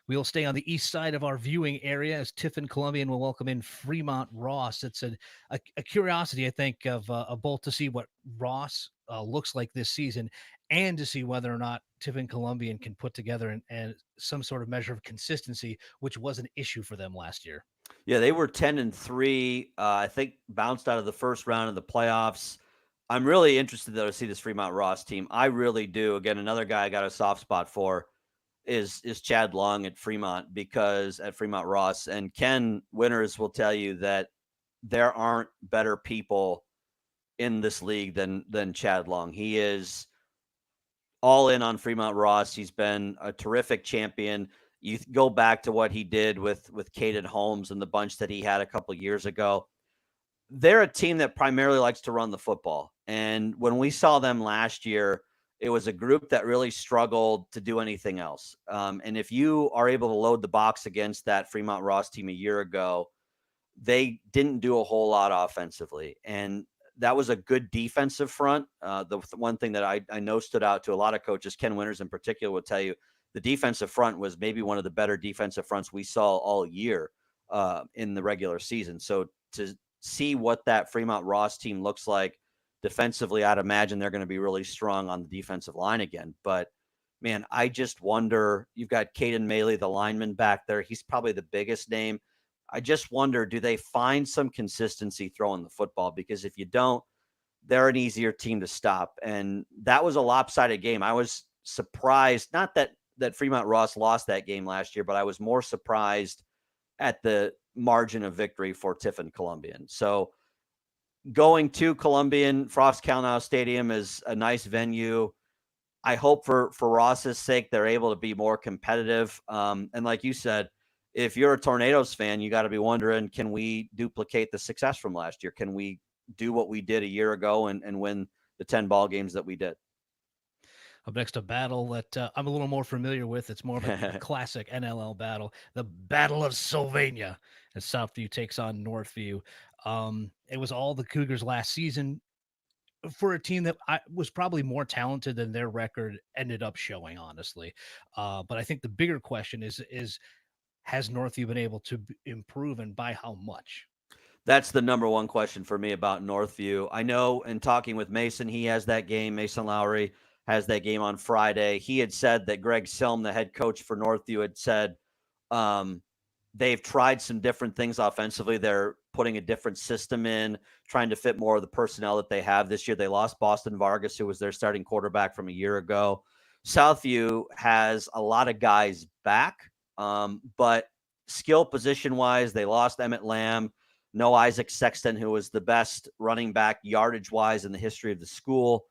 We'll stay on the east side of our viewing area as Tiffin Columbian will welcome in Fremont Ross. It's a curiosity, I think, of both to see what Ross looks like this season and to see whether or not Tiffin Columbian can put together and some sort of measure of consistency, which was an issue for them last year. Yeah, they were 10-3. I think bounced out of the first round of the playoffs. I'm really interested though to see this Fremont Ross team. I really do. Again, another guy I got a soft spot for is Chad Long at Fremont because at Fremont Ross, and Ken Winters will tell you that there aren't better people in this league than Chad Long. He is all in on Fremont Ross. He's been a terrific champion. You go back to what he did with Caden Holmes and the bunch that he had a couple years ago. They're a team that primarily likes to run the football. And when we saw them last year, it was a group that really struggled to do anything else. And if you are able to load the box against that Fremont Ross team a year ago, they didn't do a whole lot offensively. And that was a good defensive front. The one thing that I know stood out to a lot of coaches, Ken Winters in particular, will tell you the defensive front was maybe one of the better defensive fronts we saw all year in the regular season. So to see what that Fremont Ross team looks like defensively, I'd imagine they're going to be really strong on the defensive line again. But man, I just wonder, you've got Caden Maley, the lineman back there. He's probably the biggest name. I just wonder, do they find some consistency throwing the football? Because if you don't, they're an easier team to stop. And that was a lopsided game. I was surprised, not that Fremont Ross lost that game last year, but I was more surprised at the margin of victory for Tiffin Columbian. So going to Columbian, Frost Calnow Stadium is a nice venue. I hope for Ross's sake, they're able to be more competitive. And like you said, if you're a Tornadoes fan, you got to be wondering, can we duplicate the success from last year? Can we do what we did a year ago and win the 10 ball games that we did? Up next, a battle that I'm a little more familiar with. It's more of a classic NLL battle, the Battle of Sylvania, as Southview takes on Northview. It was all the Cougars last season for a team that was probably more talented than their record ended up showing, honestly. But I think the bigger question is has Northview been able to improve, and by how much? That's the number one question for me about Northview. I know in talking with Mason, he has that game. Mason Lowry has that game on Friday. He had said that Greg Silm, the head coach for Northview, had said they've tried some different things offensively. They're putting a different system in, trying to fit more of the personnel that they have this year. They lost Boston Vargas, who was their starting quarterback from a year ago. Southview has a lot of guys back, but skill position-wise, they lost Emmett Lamb. No Isaac Sexton, who was the best running back yardage-wise in the history of the school.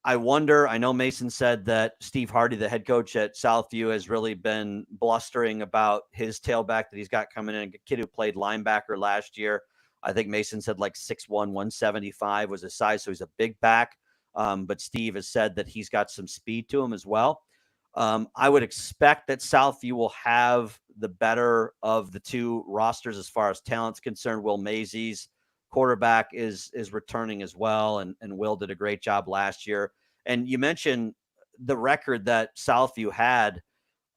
I wonder, I know Mason said that Steve Hardy, the head coach at Southview, has really been blustering about his tailback that he's got coming in, a kid who played linebacker last year. I think Mason said like 6'1", 175 was his size, so he's a big back. But Steve has said that he's got some speed to him as well. I would expect that Southview will have the better of the two rosters as far as talent's concerned. Will Maisie's quarterback is returning as well, and Will did a great job last year. And you mentioned the record that Southview had,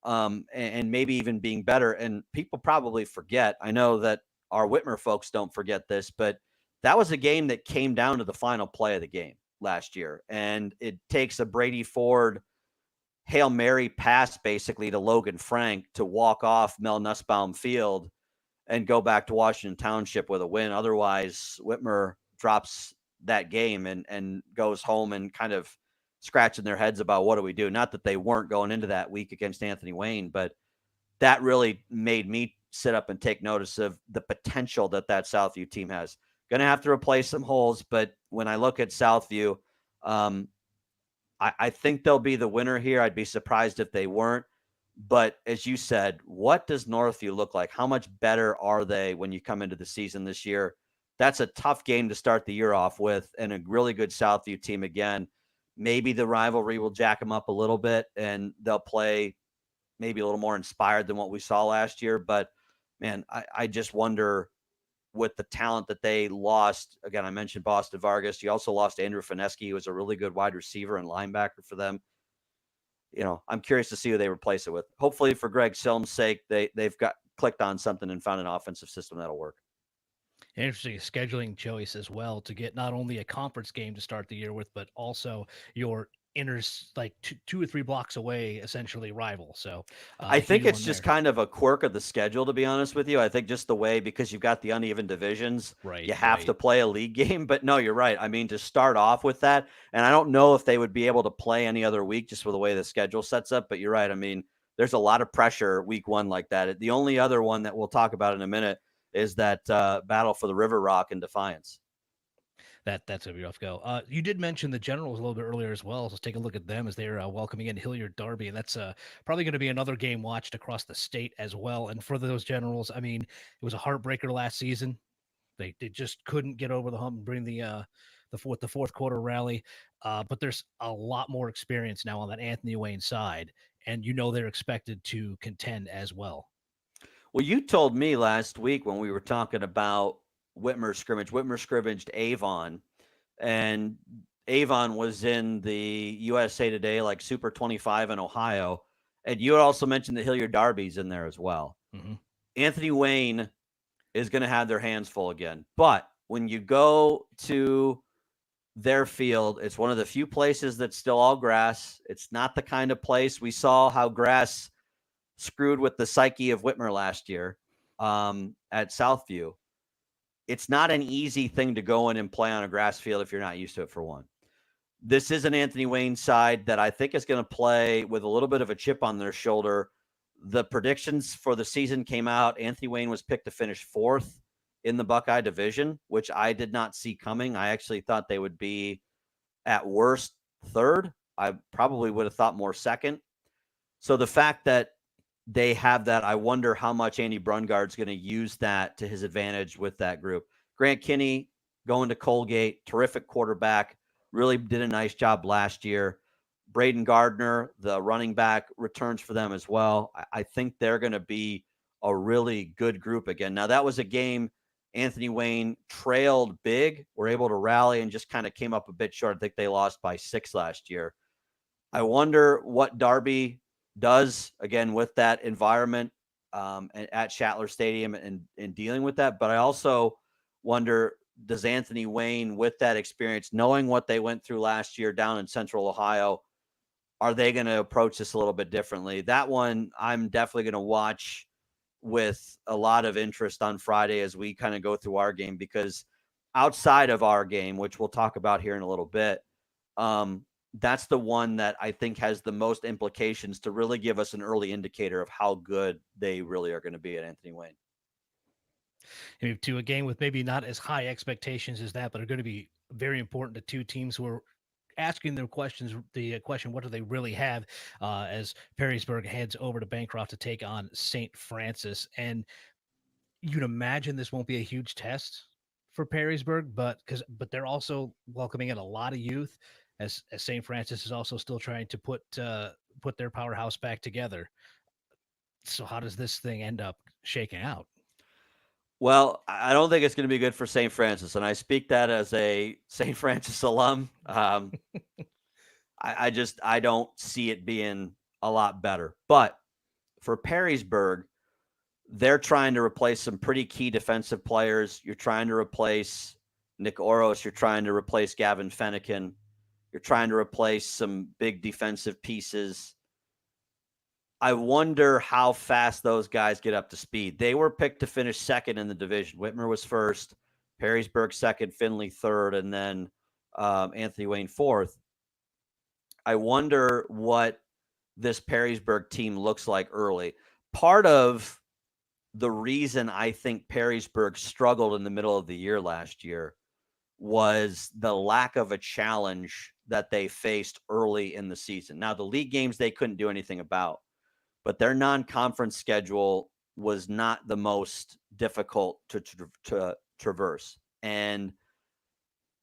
and maybe even being better. And people probably forget. I know that our Whitmer folks don't forget this, but that was a game that came down to the final play of the game last year, and it takes a Brady Ford Hail Mary pass basically to Logan Frank to walk off Mel Nussbaum Field and go back to Washington Township with a win. Otherwise, Whitmer drops that game and goes home and kind of scratching their heads about what do we do. Not that they weren't going into that week against Anthony Wayne, but that really made me sit up and take notice of the potential that Southview team has. Going to have to replace some holes, but when I look at Southview, I think they'll be the winner here. I'd be surprised if they weren't. But as you said, what does Northview look like? How much better are they when you come into the season this year? That's a tough game to start the year off with, and a really good Southview team again. Maybe the rivalry will jack them up a little bit, and they'll play maybe a little more inspired than what we saw last year. But, man, I just wonder with the talent that they lost. Again, I mentioned Boston Vargas. You also lost Andrew Fineski, who was a really good wide receiver and linebacker for them. I'm curious to see who they replace it with. Hopefully, for Greg Silm's sake, they've got clicked on something and found an offensive system that'll work. Interesting scheduling choice as well to get not only a conference game to start the year with, but also your like two or three blocks away, essentially rival. So I think it's just kind of a quirk of the schedule, to be honest with you. I think just the way, because you've got the uneven divisions, you have to play a league game. But no, you're right. I mean, to start off with that, and I don't know if they would be able to play any other week just with the way the schedule sets up. But you're right. I mean, there's a lot of pressure week one like that. The only other one that we'll talk about in a minute is that battle for the River Rock and Defiance. That's a rough go. You did mention the Generals a little bit earlier as well. So let's take a look at them as they're welcoming in Hilliard Derby, and that's probably going to be another game watched across the state as well. And for those Generals, I mean, it was a heartbreaker last season. They just couldn't get over the hump and bring the fourth quarter rally. But there's a lot more experience now on that Anthony Wayne side, and they're expected to contend as well. Well, you told me last week when we were talking about Whitmer scrimmage. Whitmer scrimmaged Avon, and Avon was in the USA Today like Super 25 in Ohio. And you had also mentioned the Hilliard Derby's in there as well. Mm-hmm. Anthony Wayne is going to have their hands full again. But when you go to their field, it's one of the few places that's still all grass. It's not the kind of place we saw how grass screwed with the psyche of Whitmer last year at Southview. It's not an easy thing to go in and play on a grass field if you're not used to it, for one. This is an Anthony Wayne side that I think is going to play with a little bit of a chip on their shoulder. The predictions for the season came out. Anthony Wayne was picked to finish 4th in the Buckeye division, which I did not see coming. I actually thought they would be at worst 3rd. I probably would have thought more 2nd. So the fact that they have that, I wonder how much Andy Brungard's going to use that to his advantage with that group. Grant Kinney going to Colgate, terrific quarterback, really did a nice job last year. Braden Gardner, the running back, returns for them as well. I think they're going to be a really good group again. Now, that was a game Anthony Wayne trailed big, were able to rally, and just kind of came up a bit short. I think they lost by 6 last year. I wonder what Darby does again with that environment at Shatler Stadium and dealing with that. But I also wonder, does Anthony Wayne, with that experience, knowing what they went through last year down in Central Ohio, are they going to approach this a little bit differently? That one I'm definitely going to watch with a lot of interest on Friday as we kind of go through our game, because outside of our game, which we'll talk about here in a little bit, that's the one that I think has the most implications to really give us an early indicator of how good they really are going to be at Anthony Wayne. To a game with maybe not as high expectations as that, but are going to be very important to two teams who are asking their questions. The question, what do they really have, as Perrysburg heads over to Bancroft to take on St. Francis. And you'd imagine this won't be a huge test for Perrysburg, but they're also welcoming in a lot of youth, as St. Francis is also still trying to put their powerhouse back together. So how does this thing end up shaking out? Well, I don't think it's going to be good for St. Francis, and I speak that as a St. Francis alum. I don't see it being a lot better. But for Perrysburg, they're trying to replace some pretty key defensive players. You're trying to replace Nick Oros. You're trying to replace Gavin Fennekin. You're trying to replace some big defensive pieces. I wonder how fast those guys get up to speed. They were picked to finish 2nd in the division. Whitmer was 1st, Perrysburg 2nd, Findlay 3rd, and then Anthony Wayne 4th. I wonder what this Perrysburg team looks like early. Part of the reason I think Perrysburg struggled in the middle of the year last year was the lack of a challenge that they faced early in the season. Now, the league games they couldn't do anything about, but their non-conference schedule was not the most difficult to traverse. And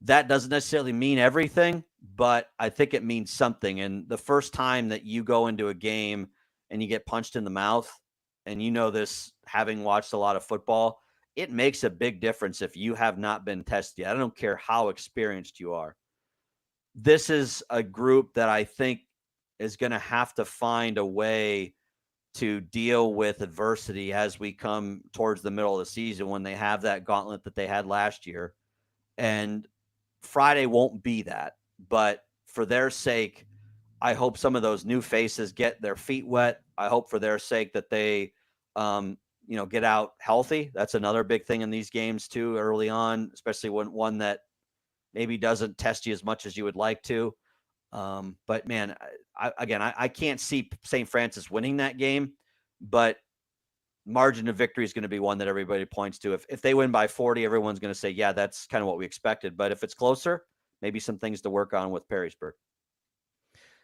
that doesn't necessarily mean everything, but I think it means something. And the first time that you go into a game and you get punched in the mouth, and you know this, having watched a lot of football, it makes a big difference if you have not been tested yet. I don't care how experienced you are. This is a group that I think is going to have to find a way to deal with adversity as we come towards the middle of the season, when they have that gauntlet that they had last year. And Friday won't be that, but for their sake, I hope some of those new faces get their feet wet. I hope for their sake that they, get out healthy. That's another big thing in these games too, early on, especially when one that maybe doesn't test you as much as you would like to. But man, I can't see St. Francis winning that game, but margin of victory is going to be one that everybody points to. If they win by 40, everyone's going to say, yeah, that's kind of what we expected. But if it's closer, maybe some things to work on with Perrysburg.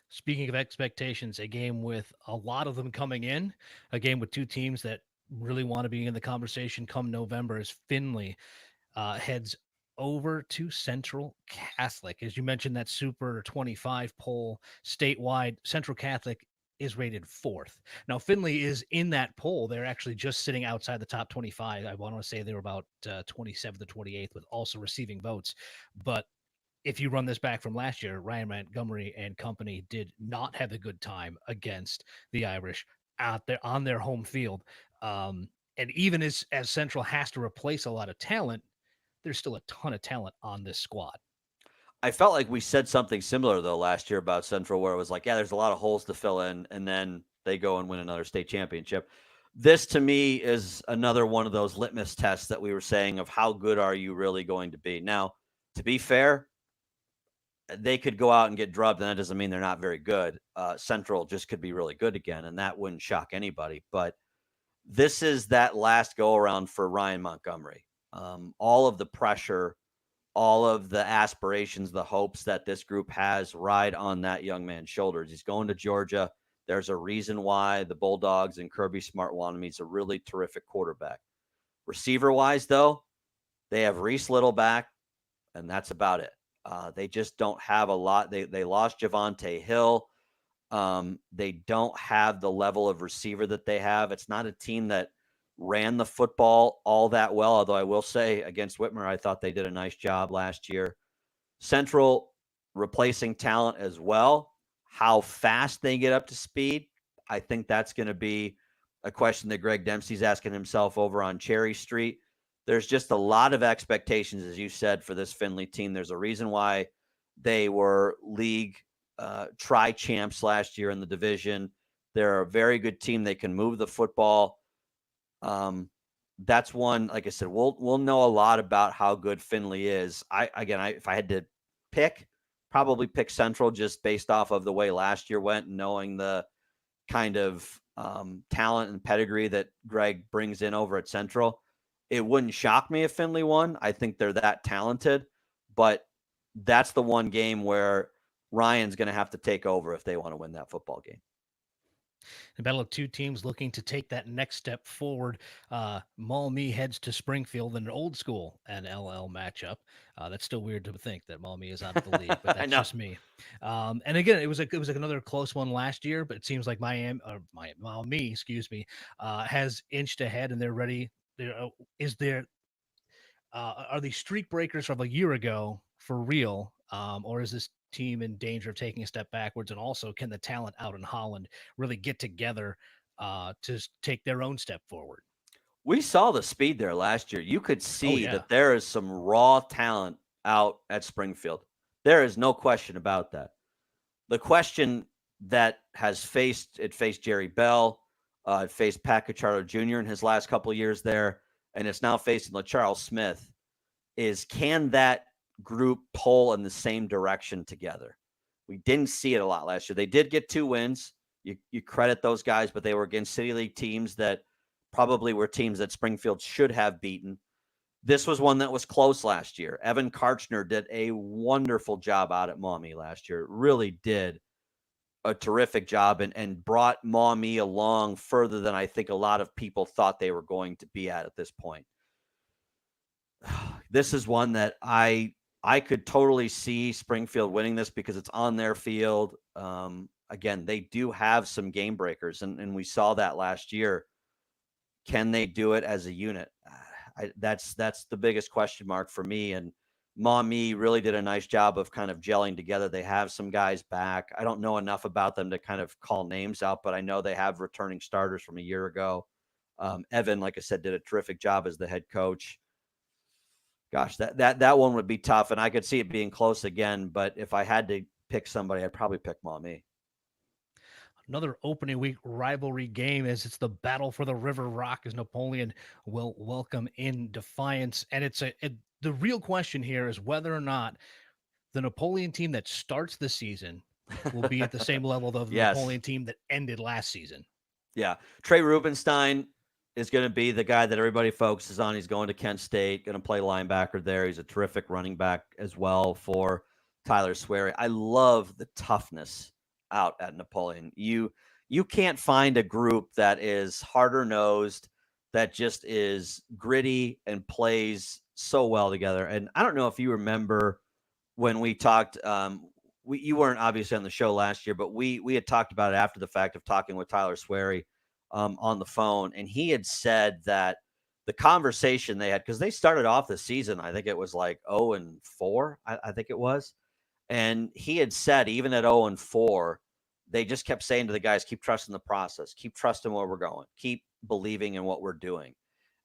Speaking of expectations, a game with a lot of them coming in, a game with two teams that really want to be in the conversation come November, is Findlay heads over to Central Catholic. As you mentioned, that Super 25 poll statewide, Central Catholic is rated 4th. Now, Findlay is in that poll. They're actually just sitting outside the top 25. I want to say they were about 27th to 28th, with also receiving votes. But if you run this back from last year, Ryan Montgomery and company did not have a good time against the Irish out there on their home field. And even as Central has to replace a lot of talent, there's still a ton of talent on this squad. I felt like we said something similar, though, last year about Central, where it was like, yeah, there's a lot of holes to fill in, and then they go and win another state championship. This, to me, is another one of those litmus tests that we were saying of how good are you really going to be. Now, to be fair, they could go out and get drubbed, and that doesn't mean they're not very good. Central just could be really good again, and that wouldn't shock anybody. But this is that last go-around for Ryan Montgomery. All of the pressure, all of the aspirations, the hopes that this group has ride on that young man's shoulders. He's going to Georgia. There's a reason why the Bulldogs and Kirby Smart want him. He's a really terrific quarterback. Receiver-wise, though, they have Reese Little back, and that's about it. They just don't have a lot. They lost Javonte Hill. They don't have the level of receiver that they have. It's not a team that ran the football all that well, although I will say against Whitmer, I thought they did a nice job last year. Central replacing talent as well. How fast they get up to speed, I think that's going to be a question that Greg Dempsey's asking himself over on Cherry Street. There's just a lot of expectations, as you said, for this Findlay team. There's a reason why they were league tri-champs last year in the division. They're a very good team. They can move the football. That's one, like I said, we'll know a lot about how good Findlay is. If I had to pick, probably pick Central just based off of the way last year went, knowing the kind of talent and pedigree that Greg brings in over at Central. It wouldn't shock me if Findlay won. I think they're that talented, but that's the one game where Ryan's going to have to take over if they want to win that football game. The battle of two teams looking to take that next step forward. Maumee heads to Springfield in an old school NLL matchup. That's still weird to think that Maumee is out of the league, but that's just me. And again, it was another close one last year, but it seems like Maumee, has inched ahead, and they're ready. Are these streak breakers from a year ago for real, or is this team in danger of taking a step backwards? And also, can the talent out in Holland really get together to take their own step forward? We saw the speed there last year. You could see that there is some raw talent out at Springfield. There is no question about that. The question that faced Jerry Bell, it faced Pat Cacciaro Jr. in his last couple of years there, and it's now facing LaCharles Smith, is can that group pull in the same direction together? We didn't see it a lot last year. They did get 2 wins. You credit those guys, but they were against City League teams that probably were teams that Springfield should have beaten. This was one that was close last year. Evan Karchner did a wonderful job out at Maumee last year. Really did. a terrific job and brought Maumee along further than I think a lot of people thought they were going to be at this point. This is one that I could totally see Springfield winning this because it's on their field. Again, they do have some game breakers, and we saw that last year. Can they do it as a unit? That's the biggest question mark for me. And Maumee really did a nice job of kind of gelling together. They have some guys back. I don't know enough about them to kind of call names out, but I know they have returning starters from a year ago. Evan, like I said, did a terrific job as the head coach. Gosh, that one would be tough, and I could see it being close again. But if I had to pick somebody, I'd probably pick Maumee. Another opening week rivalry game as it's the battle for the River Rock as Napoleon will welcome in Defiance. And the real question here is whether or not the Napoleon team that starts the season will be at the same level of the Yes. Napoleon team that ended last season. Yeah. Trey Rubenstein is going to be the guy that everybody focuses on. He's going to Kent State, going to play linebacker there. He's a terrific running back as well for Tyler Sweary. I love the toughness out at Napoleon. You can't find a group that is harder nosed, that just is gritty and plays so well together. And I don't know if you remember when we talked, you weren't obviously on the show last year, but we had talked about it after the fact of talking with Tyler Sweary on the phone. And he had said that the conversation they had, because they started off the season, I think it was like 0-4, I think it was. And he had said, even at 0-4, they just kept saying to the guys, keep trusting the process, keep trusting where we're going, keep believing in what we're doing.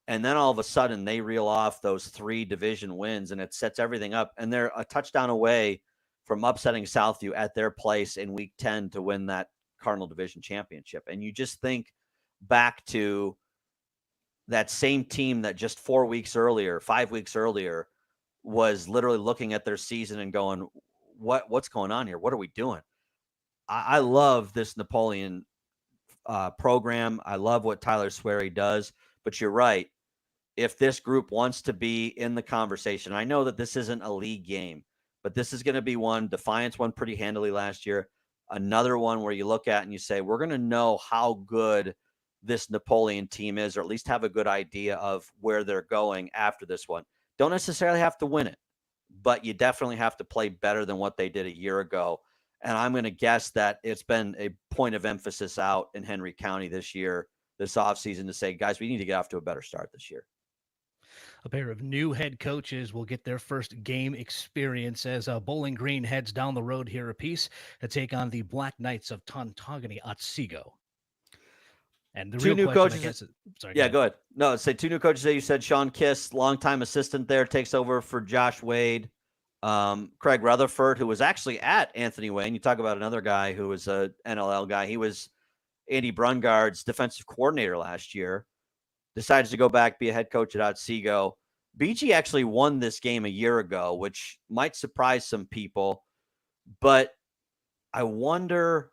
And then all of a sudden they reel off those 3 division wins and it sets everything up. And they're a touchdown away from upsetting Southview at their place in week 10 to win that Cardinal Division championship. And you just think back to that same team that just 5 weeks earlier was literally looking at their season and going, what's going on here? What are we doing? I love this Napoleon program. I love what Tyler Sweary does, but you're right. If this group wants to be in the conversation, I know that this isn't a league game, but this is going to be one. Defiance won pretty handily last year. Another one where you look at and you say, we're going to know how good this Napoleon team is, or at least have a good idea of where they're going after this one. Don't necessarily have to win it, but you definitely have to play better than what they did a year ago. And I'm going to guess that it's been a point of emphasis out in Henry County this year, this offseason, to say, guys, we need to get off to a better start this year. A pair of new head coaches will get their first game experience as Bowling Green heads down the road here apiece to take on the Black Knights of Tontogany Otsego. And the 2 new question, coaches. Go ahead. No, say 2 new coaches that you said. Sean Kiss, longtime assistant there, takes over for Josh Wade. Craig Rutherford, who was actually at Anthony Wayne. You talk about another guy who was a NLL guy. He was Andy Brungard's defensive coordinator last year. Decides to go back, be a head coach at Otsego. BG actually won this game a year ago, which might surprise some people. But I wonder,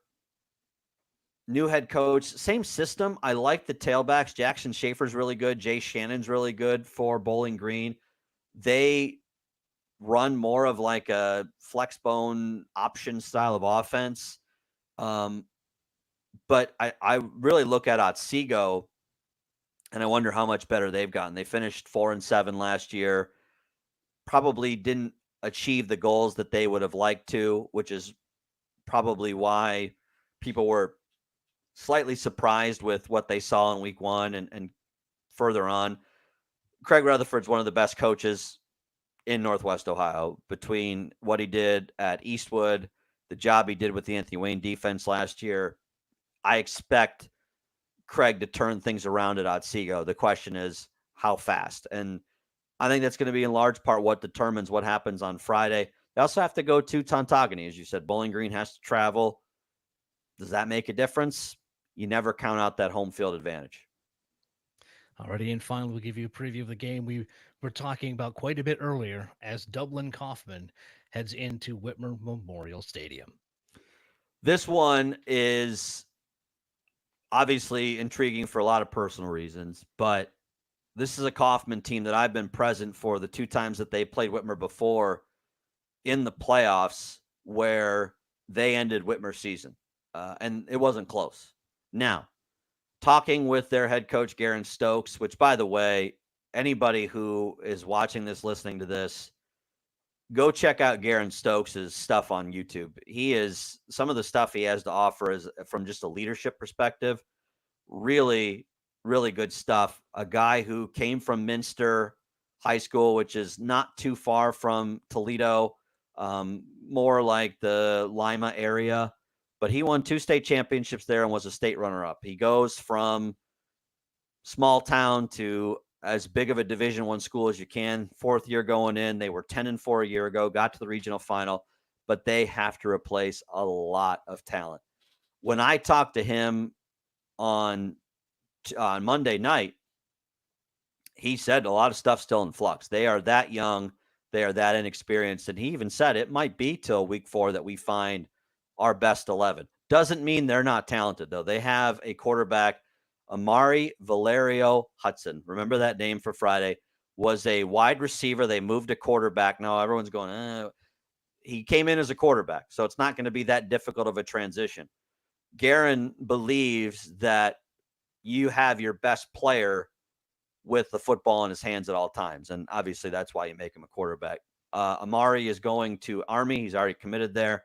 new head coach, same system. I like the tailbacks. Jackson Schaefer's really good. Jay Shannon's really good for Bowling Green. They run more of like a flex bone option style of offense. But I really look at Otsego and I wonder how much better they've gotten. They finished 4-7 last year, probably didn't achieve the goals that they would have liked to, which is probably why people were slightly surprised with what they saw in week 1 and further on. Craig Rutherford's one of the best coaches in Northwest Ohio, between what he did at Eastwood, the job he did with the Anthony Wayne defense last year. I expect Craig to turn things around at Otsego. The question is how fast. And I think that's going to be in large part what determines what happens on Friday. They also have to go to Tontogany. As you said, Bowling Green has to travel. Does that make a difference? You never count out that home field advantage. Alrighty, and finally, we'll give you a preview of the game we were talking about quite a bit earlier as Dublin Kaufman heads into Whitmer Memorial Stadium. This one is obviously intriguing for a lot of personal reasons, but this is a Kaufman team that I've been present for the 2 times that they played Whitmer before in the playoffs, where they ended Whitmer's season. and it wasn't close. Now, talking with their head coach, Garen Stokes, which, by the way, anybody who is watching this, listening to this, go check out Garen Stokes' stuff on YouTube. Some of the stuff he has to offer is from just a leadership perspective, really, really good stuff. A guy who came from Minster High School, which is not too far from Toledo, more like the Lima area, but he won 2 state championships there and was a state runner-up. He goes from small town to as big of a Division I school as you can. 4th year going in. They were 10-4 a year ago, got to the regional final, but they have to replace a lot of talent. When I talked to him on Monday night, he said a lot of stuff's still in flux. They are that young. They are that inexperienced. And he even said it might be till week 4 that we find our best 11. Doesn't mean they're not talented, though. They have a quarterback, Amari Valerio Hudson. Remember that name for Friday. Was a wide receiver. They moved to quarterback. Now everyone's going, he came in as a quarterback, so it's not going to be that difficult of a transition. Garen believes that you have your best player with the football in his hands at all times. And obviously that's why you make him a quarterback. Amari is going to Army. He's already committed there.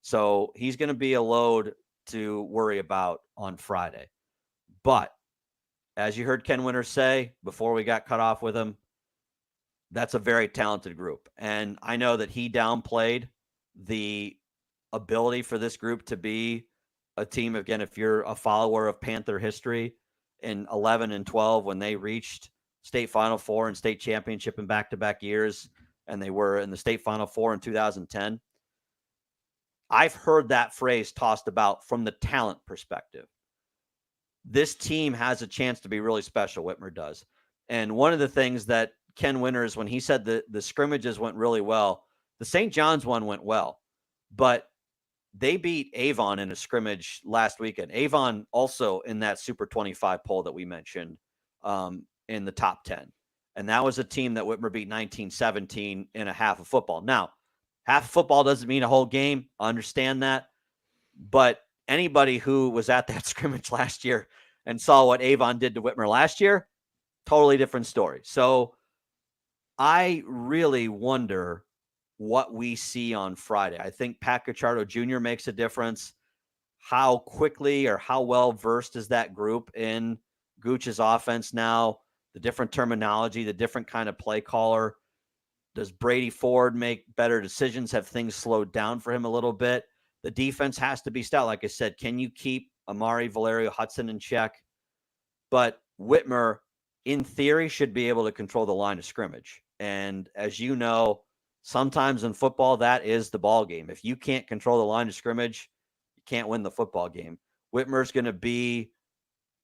So he's going to be a load to worry about on Friday. But as you heard Ken Winter say before we got cut off with him, that's a very talented group. And I know that he downplayed the ability for this group to be a team. Again, if you're a follower of Panther history, in 11 and 12 when they reached state Final Four and state championship in back-to-back years, and they were in the state Final Four in 2010. I've heard that phrase tossed about from the talent perspective. This team has a chance to be really special, Whitmer does. And one of the things that Ken Winters, when he said the scrimmages went really well, the St. John's one went well, but they beat Avon in a scrimmage last weekend. Avon also in that Super 25 poll that we mentioned in the top 10. And that was a team that Whitmer beat 19-17 in a half of football. Now, half of football doesn't mean a whole game. I understand that. But anybody who was at that scrimmage last year and saw what Avon did to Whitmer last year, totally different story. So I really wonder what we see on Friday. I think Pat Cacciardo Jr. makes a difference. How quickly or how well versed is that group in Gooch's offense now? The different terminology, the different kind of play caller. Does Brady Ford make better decisions? Have things slowed down for him a little bit? The defense has to be stout. Like I said, can you keep Amari Valerio Hudson in check? But Whitmer, in theory, should be able to control the line of scrimmage. And as you know, sometimes in football, that is the ball game. If you can't control the line of scrimmage, you can't win the football game. Whitmer's going to be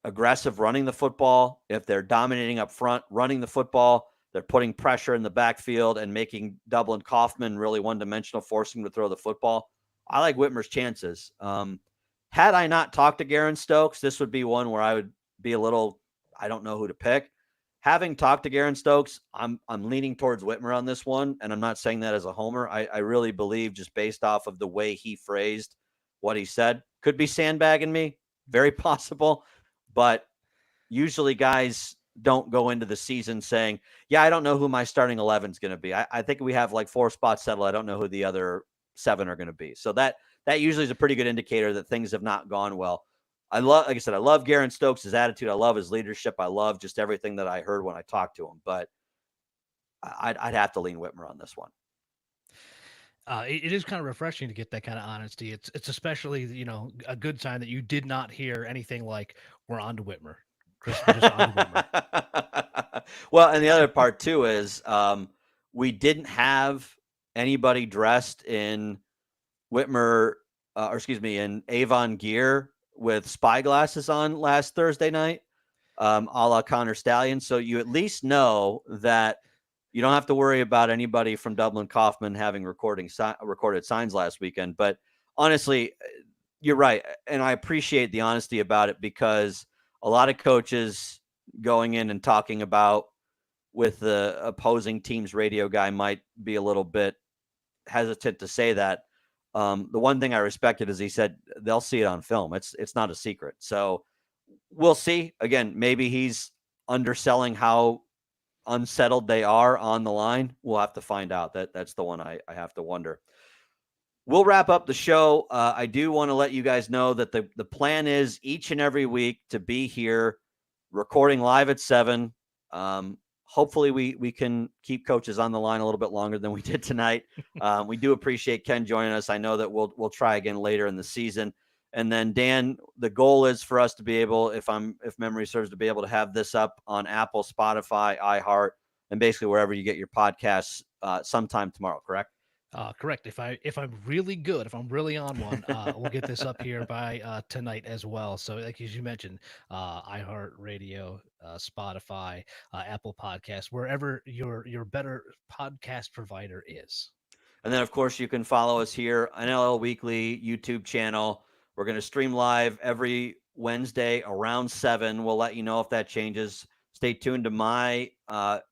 aggressive running the football. If they're dominating up front, running the football, they're putting pressure in the backfield and making Dublin Kaufman really one-dimensional, forcing him to throw the football. I like Whitmer's chances. Had I not talked to Garen Stokes, this would be one where I would be a little, I don't know who to pick. Having talked to Garen Stokes, I'm leaning towards Whitmer on this one, and I'm not saying that as a homer. I really believe, just based off of the way he phrased what he said, could be sandbagging me, very possible, but usually guys don't go into the season saying, yeah, I don't know who my starting 11 is going to be. I think we have like 4 spots settled. I don't know who the other 7 are going to be. So that usually is a pretty good indicator that things have not gone well. Like I said, I love Garen Stokes' attitude. I love his leadership. I love just everything that I heard when I talked to him. But I'd have to lean Whitmer on this one. It is kind of refreshing to get that kind of honesty. It's especially, a good sign that you did not hear anything like, we're on to Whitmer. Chris, we're just on to Whitmer. Well, and the other part too is we didn't have anybody dressed in Whitmer, in Avon gear with spyglasses on last Thursday night, a la Connor Stallion. So you at least know that you don't have to worry about anybody from Dublin Kaufman having recorded signs last weekend. But honestly, you're right. And I appreciate the honesty about it, because a lot of coaches going in and talking about with the opposing team's radio guy might be a little bit hesitant to say that. The one thing I respected is he said they'll see it on film. It's not a secret. So we'll see. Again, maybe he's underselling how unsettled they are on the line. We'll have to find out. That's the one I have to wonder. We'll wrap up the show. I do want to let you guys know that the plan is each and every week to be here recording live at 7. Hopefully we can keep coaches on the line a little bit longer than we did tonight. We do appreciate Ken joining us. I know that we'll try again later in the season. And then Dan, the goal is for us to be able, if memory serves, to be able to have this up on Apple, Spotify, iHeart, and basically wherever you get your podcasts sometime tomorrow, correct? Correct. If I'm really good, if I'm really on one, we'll get this up here by tonight as well. So, like as you mentioned, iHeartRadio, Spotify, Apple Podcasts, wherever your better podcast provider is. And then, of course, you can follow us here, NLL Weekly YouTube channel. We're going to stream live every Wednesday around 7. We'll let you know if that changes. Stay tuned to my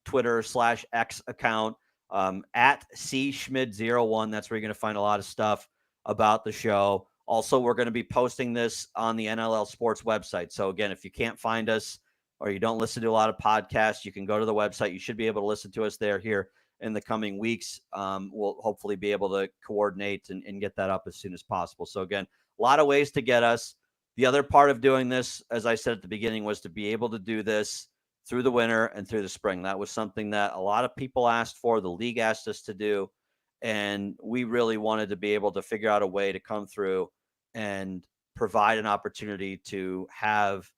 Twitter/X account. At cschmid01. That's where you're going to find a lot of stuff about the show. Also, we're going to be posting this on the NLL Sports website. So again, if you can't find us or you don't listen to a lot of podcasts, you can go to the website. You should be able to listen to us there here in the coming weeks. We'll hopefully be able to coordinate and get that up as soon as possible. So again, a lot of ways to get us. The other part of doing this, as I said at the beginning, was to be able to do this through the winter and through the spring. That was something that a lot of people asked for, the league asked us to do, and we really wanted to be able to figure out a way to come through and provide an opportunity to have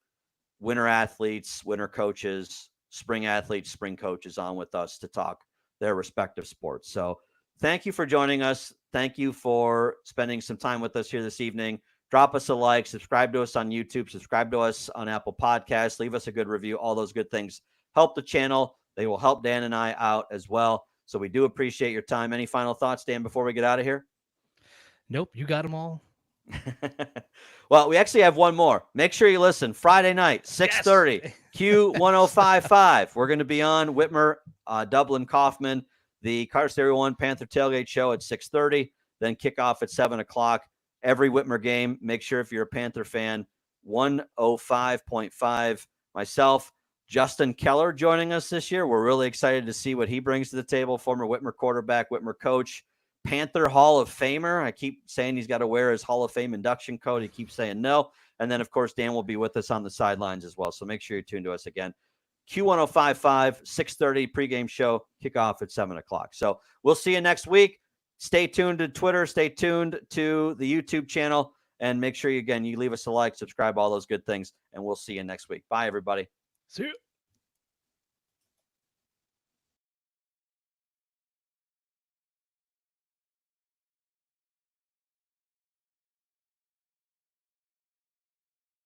winter athletes, winter coaches, spring athletes, spring coaches on with us to talk their respective sports. So thank you for joining us. Thank you for spending some time with us here this evening. Drop us a like, subscribe to us on YouTube, subscribe to us on Apple Podcasts, leave us a good review. All those good things help the channel. They will help Dan and I out as well. So we do appreciate your time. Any final thoughts, Dan, before we get out of here? Nope, you got them all. Well, we actually have one more. Make sure you listen. Friday night, 6:30, yes. Q1055. We're going to be on Whitmer, Dublin, Kaufman, the Carter Stereo 1 Panther Tailgate Show at 6:30, then kickoff at 7 o'clock. Every Whitmer game, make sure if you're a Panther fan, 105.5. Myself, Justin Keller joining us this year. We're really excited to see what he brings to the table. Former Whitmer quarterback, Whitmer coach, Panther Hall of Famer. I keep saying he's got to wear his Hall of Fame induction coat. He keeps saying no. And then, of course, Dan will be with us on the sidelines as well. So make sure you tune to us again. Q1055, 6:30 pregame show, kickoff at 7 o'clock. So we'll see you next week. Stay tuned to Twitter. Stay tuned to the YouTube channel. And make sure, you leave us a like, subscribe, all those good things. And we'll see you next week. Bye, everybody. See you.